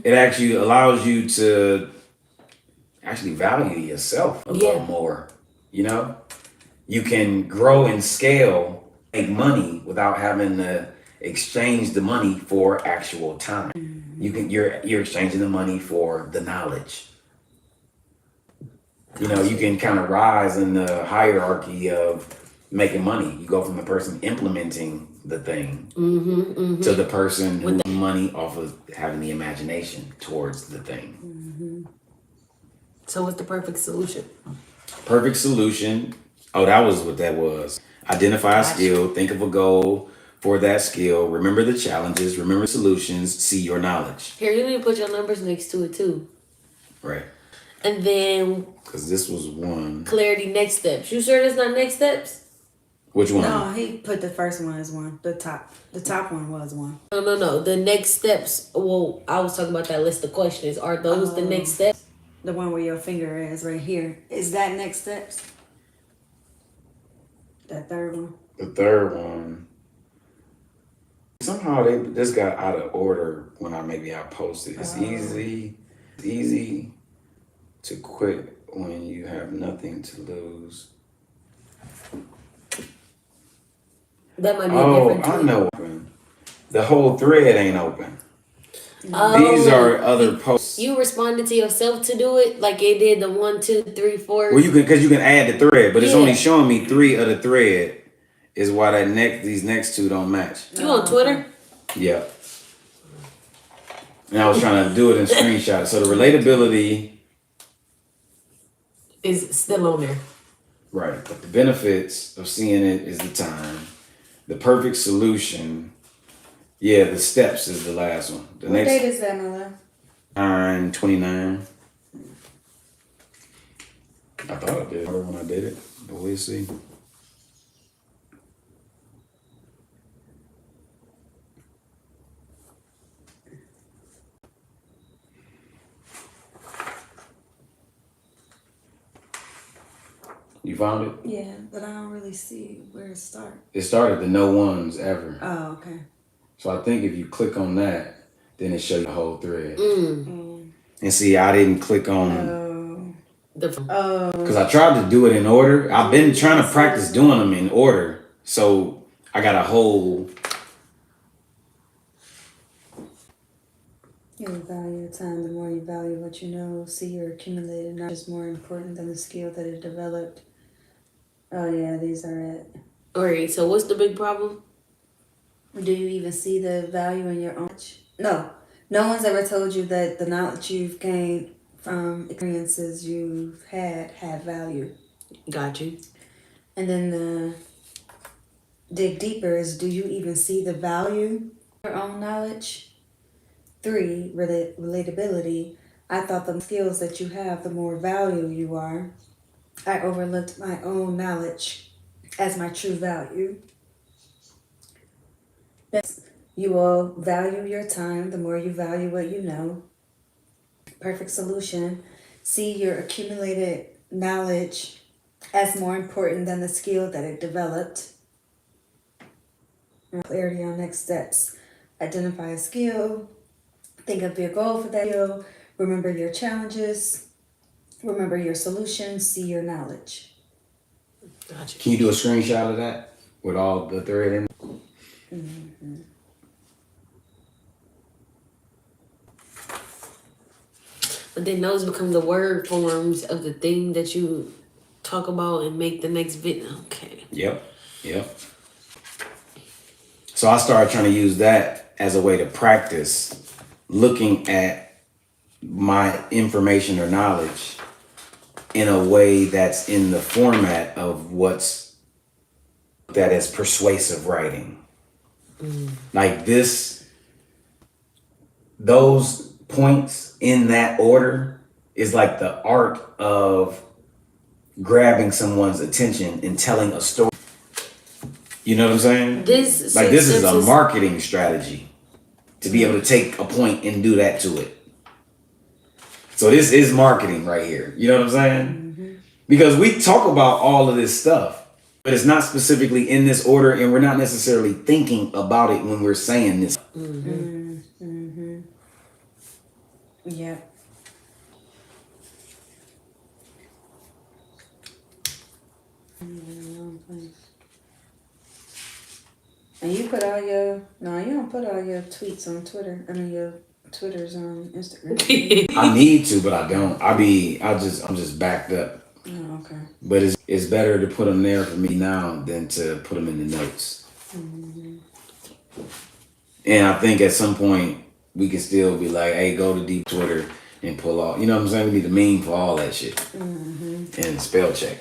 A: It actually allows you to actually value yourself a little more. You know, you can grow and scale, make money without having to exchange the money for actual time. You're exchanging the money for the knowledge. You know, you can kind of rise in the hierarchy of making money. You go from the person implementing the thing to the person who money off of having the imagination towards the thing.
C: So what's the perfect solution?
A: Perfect solution. Oh, that was what that was. Identify a skill, think of a goal for that skill, remember the challenges, remember solutions, see your knowledge.
C: Here, you need to put your numbers next to it too.
A: Right.
C: And then
A: Because this was one.
C: clarity, next steps. You sure that's not next steps?
A: Which one?
B: No, he put the first one as one. The top one was one.
C: No. The next steps. Well, I was talking about that list of questions. Are those the next steps?
B: The one where your finger is right here. Is that next steps? That third one.
A: The third one. Somehow this got out of order when I posted. It's easy to quit when you have nothing to lose.
C: That might be a different tweet.
A: I know. The whole thread ain't open.
C: Oh,
A: These are other posts.
C: You responded to yourself to do it, like it did the 1, 2, 3, 4.
A: Well, because you can add the thread, but it's
C: Yeah.
A: only showing me 3 of the thread. Is why these next 2 don't match.
C: You on Twitter?
A: Yeah. And I was trying to do it in screenshots. So the relatability,
C: Is still on there.
A: right? But the benefits of seeing it is the time. The perfect solution. Yeah, the steps is the last one. The
B: What
A: next
B: date is that, my love?
A: 9/29. I thought I did when I did it, but we'll see. You found it?
B: Yeah, but I don't really see where it starts.
A: It started the no ones ever.
B: Oh, okay.
A: So I think if you click on that, then it shows you the whole thread.
B: Mm.
A: And see, I didn't click on
B: Oh.
A: because I tried to do it in order. I've been trying to practice doing them in order, so I got a whole.
B: You value your time, the more you value what you know. See your accumulated knowledge is more important than the skill that it developed. Oh yeah, these are it.
C: Alright, so what's the big problem?
B: Do you even see the value in your own knowledge? No. No one's ever told you that the knowledge you've gained from experiences you've had value.
C: Got you.
B: And then the dig deeper is, do you even see the value in your own knowledge? 3, relatability. I thought the skills that you have, the more value you are. I overlooked my own knowledge as my true value. You will value your time the more you value what you know. Perfect solution. See your accumulated knowledge as more important than the skill that it developed. Clarity on next steps. Identify a skill. Think of your goal for that skill. Remember your challenges. Remember your solutions. See your knowledge.
C: Gotcha.
A: Can you do a screenshot of that with all the thread in it?
B: Mm-hmm.
C: But then those become the word forms of the thing that you talk about and make the next video. Okay.
A: Yep. So I started trying to use that as a way to practice looking at my information or knowledge in a way that's in the format of that is persuasive writing. Like those points in that order is like the art of grabbing someone's attention and telling a story. You know what I'm saying? This is a marketing strategy to be able to take a point and do that to it. So this is marketing right here. You know what I'm saying? Mm-hmm. Because we talk about all of this stuff, but it's not specifically in this order, and we're not necessarily thinking about it when we're saying this.
B: Mm-hmm. Mm-hmm. Yeah. And you put all you don't put all your tweets on Twitter. I mean, your Twitter's on Instagram.
A: I need to, but I don't. I'm just backed up.
B: Oh, okay.
A: But it's better to put them there for me now than to put them in the notes. Mm-hmm. And I think at some point we can still be like, hey, go to deep Twitter and pull off. You know what I'm saying? We need a meme for all that shit. Mm-hmm. And spell check.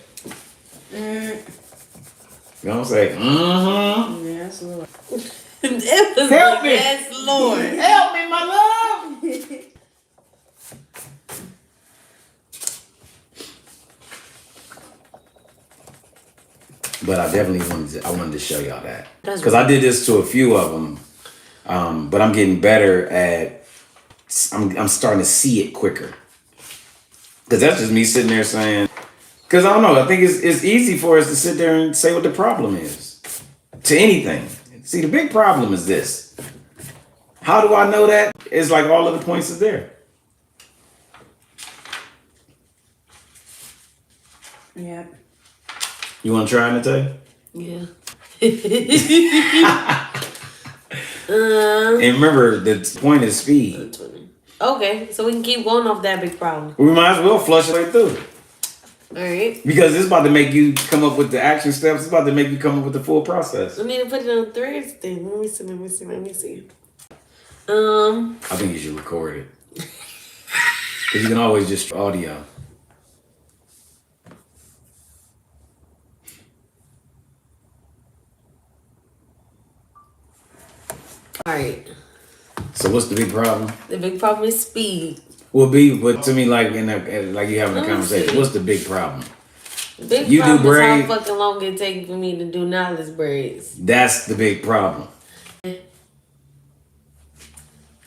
A: You know what I'm saying? Mm-hmm.
B: Yes, Lord.
A: Help me.
C: Yes, Lord.
A: Help me, my love. But I definitely wanted to show y'all that. Because I did this to a few of them. But I'm getting better at, I'm starting to see it quicker. Because that's just me sitting there saying, because I don't know, I think it's easy for us to sit there and say what the problem is to anything. See, the big problem is this. How do I know that? It's like all of the points is there.
B: Yeah.
A: You want to try, Natalia?
C: Yeah.
A: And remember, the point is speed.
C: Okay, so we can keep going off that big problem.
A: We might as well flush it right through.
C: All right.
A: Because it's about to make you come up with the action steps. It's about to make you come up with the full process.
C: I need to put it on threads then. Let me see.
A: I think you should record it. Because you can always just audio.
C: All right.
A: So what's the big problem?
C: The big problem is speed.
A: But to me, like like you having a conversation,
C: see.
A: What's the big problem?
C: The big
A: You
C: problem
A: do
C: is
A: braid.
C: how fucking long it takes for me to do knowledge braids.
A: That's the big problem.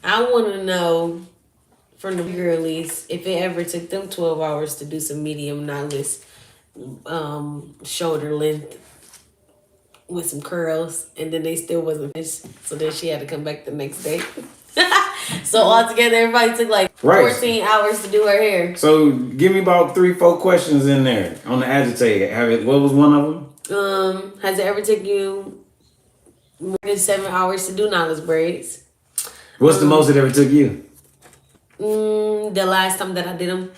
C: I want to know from the girlies if it ever took them 12 hours to do some medium knowledge shoulder length with some curls, and then they still wasn't finished. So then she had to come back the next day. So altogether, everybody took like 14 hours to do her hair.
A: So give me about 3-4 questions in there on the agitate. What was one of
C: them? Has it ever taken you more than 7 hours to do knowledge braids?
A: What's the most it ever took you?
C: The last time that I did them.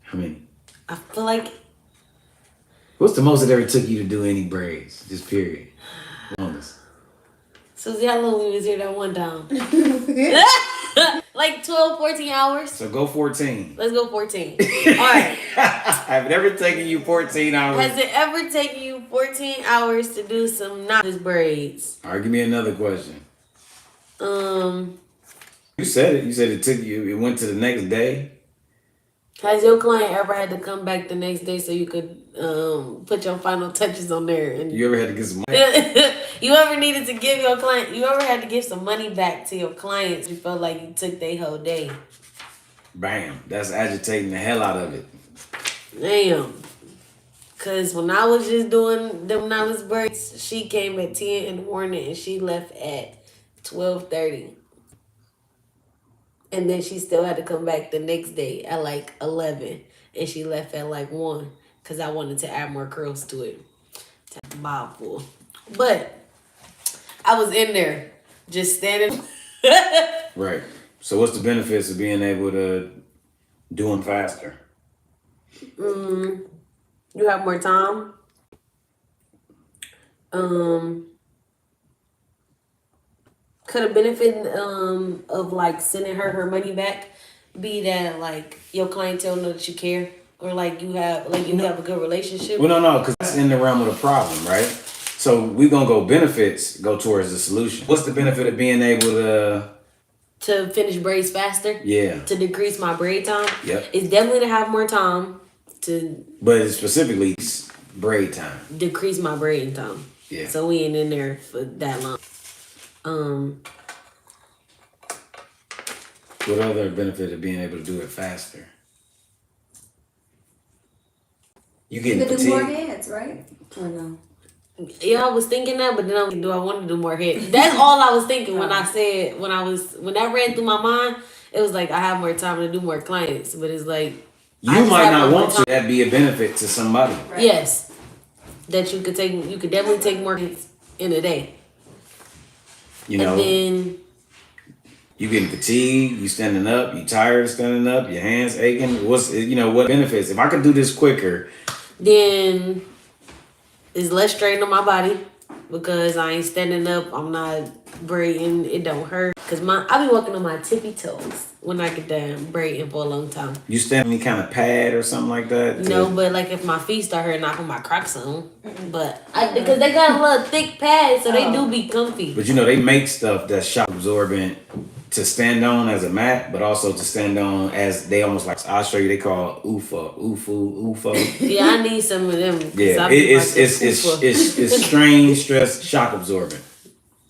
A: How many?
C: I feel like.
A: What's the most it ever took you to do any braids? Just period. Longest.
C: Susie, how long we was here that one time? Like 12, 14 hours.
A: So go 14.
C: Let's go 14. All right.
A: Have it ever taken you 14 hours?
C: Has it ever taken you 14 hours to do some knowledge braids?
A: All right, give me another question.
C: You
A: said it. You said it went to the next day.
C: Has your client ever had to come back the next day so you could put your final touches on there? And
A: you ever had to get some money?
C: You ever needed to give your client? You ever had to give some money back to your clients? You felt like you took their whole day.
A: Bam! That's agitating the hell out of it.
C: Damn. Cause when I was just doing them knowledge breaks, she came at 10 in the morning and she left at 12:30. And then she still had to come back the next day at like 11. And she left at like 1. Because I wanted to add more curls to it. Bob full. But I was in there just standing.
A: Right. So what's the benefits of being able to do them faster?
C: You have more time. Could a benefit of like sending her money back be that like your clientele know that you care, or like you have a good relationship?
A: Well, no, because that's in the realm of the problem, right? So we gonna go benefits go towards the solution. What's the benefit of being able
C: To finish braids faster?
A: Yeah.
C: To decrease my braid time?
A: Yep.
C: It's definitely to have more time to
A: But it's specifically braid time.
C: decrease my braiding time.
A: Yeah.
C: So we ain't in there for that long.
A: What other benefit of being able to do it faster? You
B: You
A: getting
B: could do more
A: fatigued?
B: heads, right? Or no?
C: Yeah, I was thinking that, but then I'm do I want to do more head? That's all I was thinking when I said when that ran through my mind. It was like I have more time to do more clients, but it's like
A: You
C: I just
A: might
C: have
A: not
C: more
A: want to. That'd be a benefit to somebody.
B: Right.
C: Yes, that you could definitely take more clients in a day.
A: You know,
C: And then
A: you getting fatigued, you standing up, you tired of standing up, your hands aching. What benefits? If I could do this quicker,
C: then it's less strain on my body because I ain't standing up. I'm not braiding. It don't hurt because I be walking on my tippy toes when I get done braiding for a long time.
A: you stand any kind of pad or something like that.
C: No, but like if my feet start hurting, I put my Crocs on. But because they got a little thick pads, so they do be comfy.
A: But they make stuff that's shock absorbent to stand on as a mat, but also to stand on as they almost like I'll show you. They call UFO.
C: Yeah, I need some of them.
A: Yeah, it's strain, stress, shock absorbent.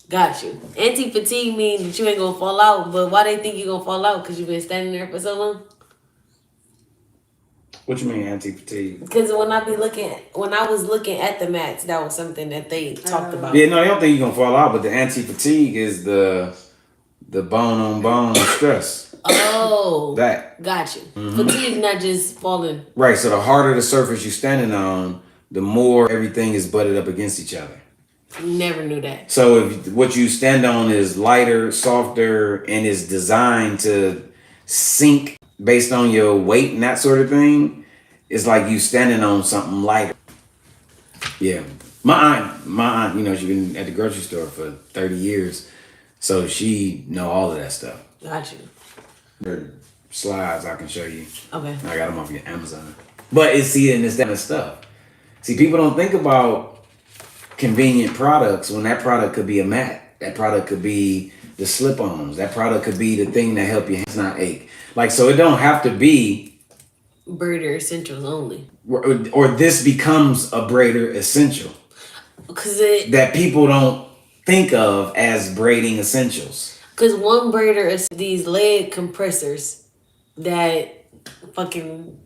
C: Got you. Anti-fatigue means that you ain't gonna fall out, but why they think you gonna fall out? Because you've been standing there for so long?
A: What you mean anti-fatigue?
C: Because when I was looking at the mats, that was something that they talked about.
A: Yeah, no, they don't think you're gonna fall out, but the anti-fatigue is the bone on bone stress.
C: Oh,
A: That.
C: Got you. Fatigue, not just falling.
A: Right, so the harder the surface you're standing on, the more everything is butted up against each other.
C: Never knew that.
A: So if what you stand on is lighter, softer, and is designed to sink based on your weight and that sort of thing, it's like you standing on something lighter. Yeah. My aunt, she's been at the grocery store for 30 years. So she know all of that stuff.
C: Got you.
A: Her slides I can show you.
C: Okay.
A: I got them off your Amazon. But it's that kind of stuff. See, people don't think about convenient products when that product could be a mat. That product could be the slip-ons. That product could be the thing that help your hands not ache. Like, so it don't have to be
C: Braider essentials only.
A: or this becomes a braider essential. That people don't think of as braiding essentials.
C: Because one braider is these leg compressors that fucking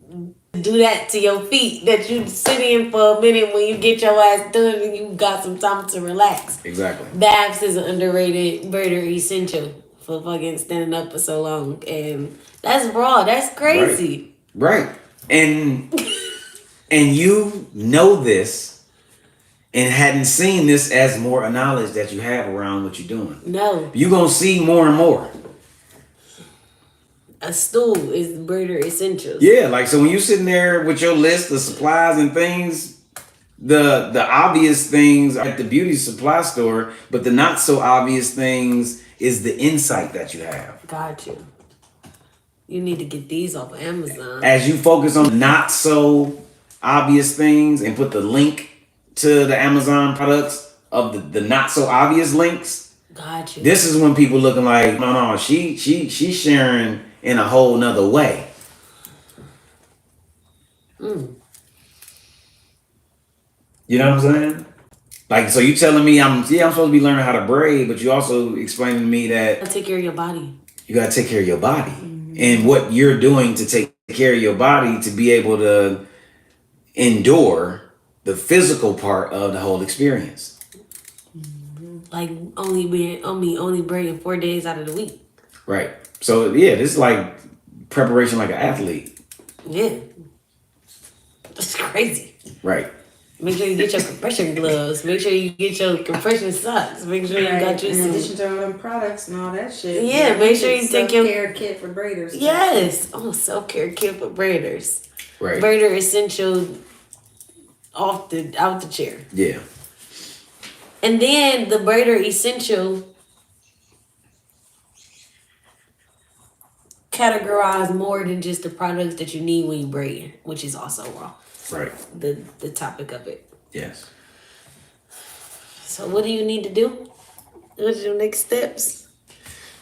C: do that to your feet that you sit in for a minute when you get your ass done and you got some time to relax.
A: Exactly.
C: Baths is an underrated braider essential for fucking standing up for so long. And that's raw. That's crazy.
A: Right. And you know this and hadn't seen this as more knowledge that you have around what you're doing.
C: No.
A: You're going to see more and more.
C: A stool is braider essentials.
A: Yeah, like so when you're sitting there with your list of supplies and things, the obvious things are at the beauty supply store, but the not so obvious things is the insight that you have.
C: Got you. You need to get these off of Amazon.
A: As you focus on not so obvious things and put the link to the Amazon products of the not so obvious links.
C: Got you.
A: This is when people looking like, no, she's sharing in a whole nother way. You know what I'm saying? Like, so you telling me I'm supposed to be learning how to braid, but you also explaining to me that
C: take care of your body.
A: You gotta take care of your body. And what you're doing to take care of your body to be able to endure the physical part of the whole experience.
C: Like only braiding 4 days out of the week.
A: Right. So yeah, this is like preparation like an athlete.
C: Yeah. That's crazy.
A: Right.
C: Make sure you get your compression gloves. Make sure you get your compression socks. Make sure you got your
B: in addition to all them products and all that shit.
C: Yeah, make sure you take your
B: self-care kit for braiders.
C: Yes. Oh, self-care kit for braiders.
A: Right.
C: Braider essential out the chair.
A: Yeah.
C: And then the braider essential categorize more than just the products that you need when you braid, which is also wrong.
A: Right.
C: The topic of it.
A: Yes.
C: So what do you need to do? What's your next steps?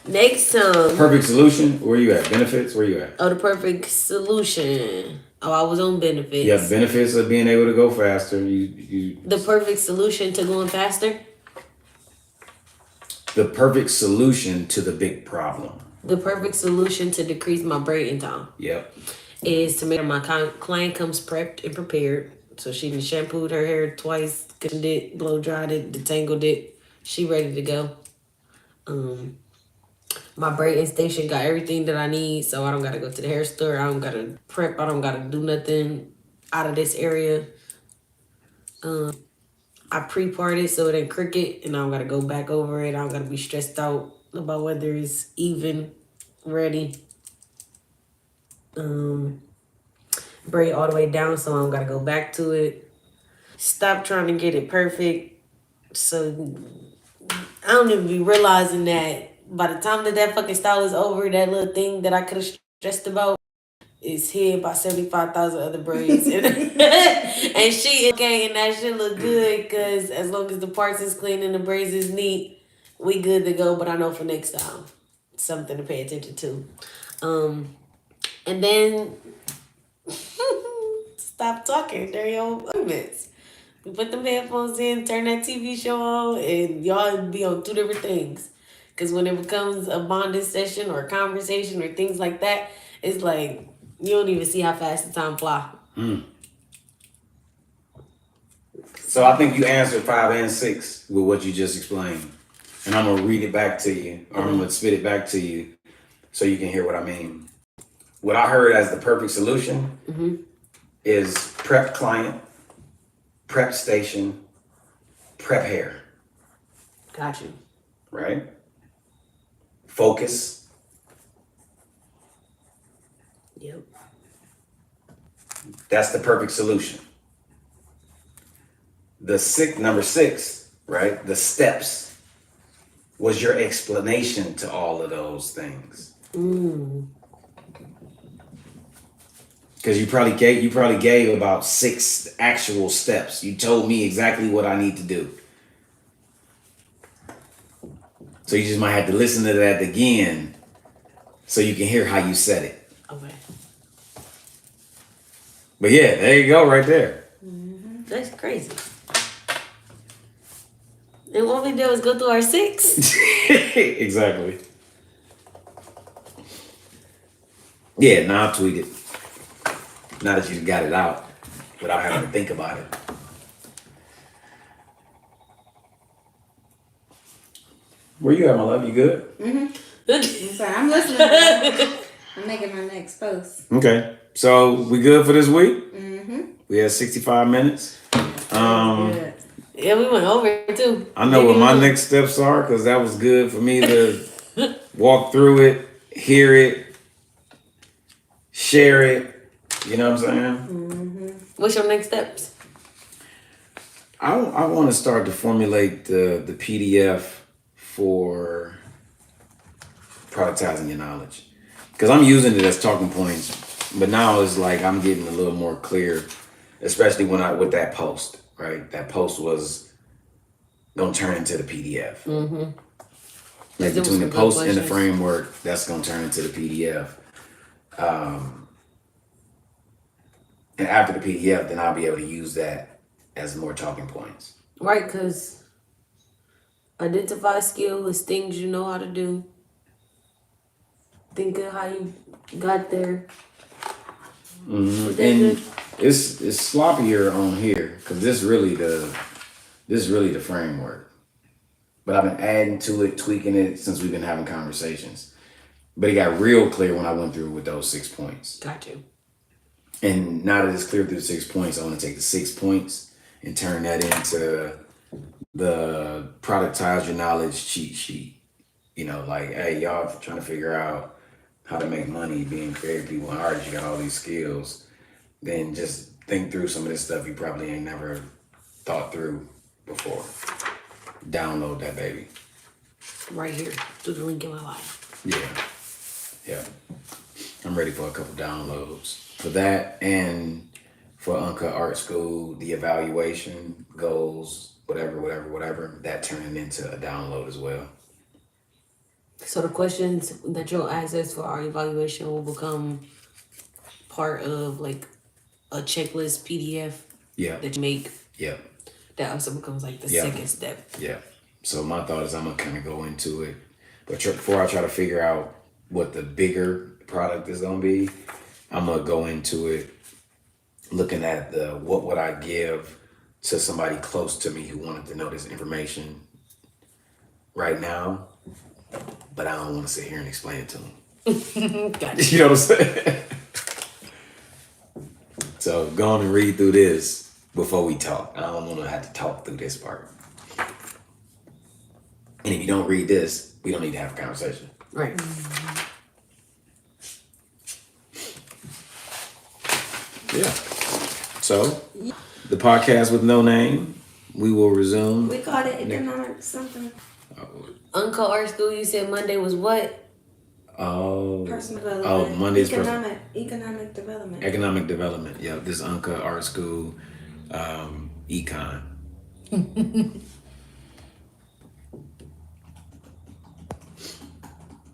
C: Next
A: Perfect solution. Where you at? Benefits. Where you at?
C: the perfect solution. Oh, I was on benefits.
A: Yeah, benefits of being able to go faster. You.
C: The perfect solution to going faster.
A: The perfect solution to the big problem.
C: The perfect solution to decrease my braiding time.
A: Yep.
C: Is to make sure my client comes prepped and prepared. So she done shampooed her hair twice, conditioned it, blow dried it, detangled it. She ready to go. My braiding station got everything that I need, so I don't gotta go to the hair store. I don't gotta prep. I don't gotta do nothing out of this area. I pre-parted so it ain't crooked, and I don't gotta go back over it. I don't gotta be stressed out about whether it's even ready. Braid all the way down so I don't gotta go back to it. Stop trying to get it perfect. So I don't even be realizing that by the time that fucking style is over, that little thing that I could have stressed about is hid by 75,000 other braids. And she is okay, and that shit look good, because as long as the parts is clean and the braids is neat, we good to go. But I know for next time, something to pay attention to. And then stop talking during your appointments. You put them headphones in, turn that TV show on, and y'all be on two different things. Because when it becomes a bonding session or a conversation or things like that, it's like you don't even see how fast the time fly.
A: So I think you answered 5 and 6 with what you just explained. And I'm going to read it back to you, or I'm going to spit it back to you so you can hear what I mean. What I heard as the perfect solution is prep client, prep station, prep hair.
C: Got you.
A: Right? Focus.
C: Yep.
A: That's the perfect solution. Number 6, right? The steps was your explanation to all of those things. Because you probably gave about 6 actual steps. You told me exactly what I need to do. So you just might have to listen to that again so you can hear how you said it.
C: Okay.
A: But yeah, there you go right there.
C: That's crazy. And what we do is go through our 6.
A: Exactly. Yeah, now I'll tweet it. Now that you got it out without having to think about it. Where you at, my love? You good?
B: I'm sorry, I'm listening. I'm making my next post.
A: Okay. So we good for this week? We had 65 minutes.
B: Good.
C: Yeah, we went over too.
A: I know what my next steps are because that was good for me to walk through it, hear it, share it. You know what I'm saying?
C: What's your next steps?
A: I want to start to formulate the PDF for productizing your knowledge. Because I'm using it as talking points, but now it's like I'm getting a little more clear, especially with that post, right? That post was gonna turn into the PDF. Like between the post and the framework, that's gonna turn into the PDF. And after the PDF, then I'll be able to use that as more talking points.
C: Right, because identify skill is things you know how to do. Think of how you got there.
A: And it's sloppier on here because this really the framework. But I've been adding to it, tweaking it since we've been having conversations. But it got real clear when I went through with those 6 points.
C: Got you.
A: And now that it's clear through the 6 points, I want to take the 6 points and turn that into the productize your knowledge cheat sheet. You know, like, hey, y'all trying to figure out how to make money, being creative people and artists, you got all these skills. Then just think through some of this stuff you probably ain't never thought through before. Download that baby.
C: Right here, through the link in my life.
A: Yeah. I'm ready for a couple downloads for that, and for Uncut Art School, the evaluation goals, whatever. That turning into a download as well.
C: So the questions that you'll ask us for our evaluation will become part of like a checklist PDF
A: Yeah.
C: that you make.
A: Yeah.
C: That also becomes like the
A: Yeah.
C: second step.
A: Yeah. So my thought is I'm gonna kind of go into it, but before I try to figure out what the bigger product is gonna be, I'm gonna go into it looking at the what would I give to somebody close to me who wanted to know this information right now, but I don't want to sit here and explain it to them.
C: Gotcha.
A: You know what I'm saying? So go on and read through this before we talk. I don't want to have to talk through this part. And if you don't read this, we don't need to have a conversation.
C: Right.
A: Yeah. So the podcast with no name, we will resume.
B: We called it economic something.
C: Uncle Art School, you said Monday was what?
A: Oh.
B: Personal development.
A: Oh, Monday's
B: economic development.
A: Economic development. Yeah, this Uncut Art School, econ.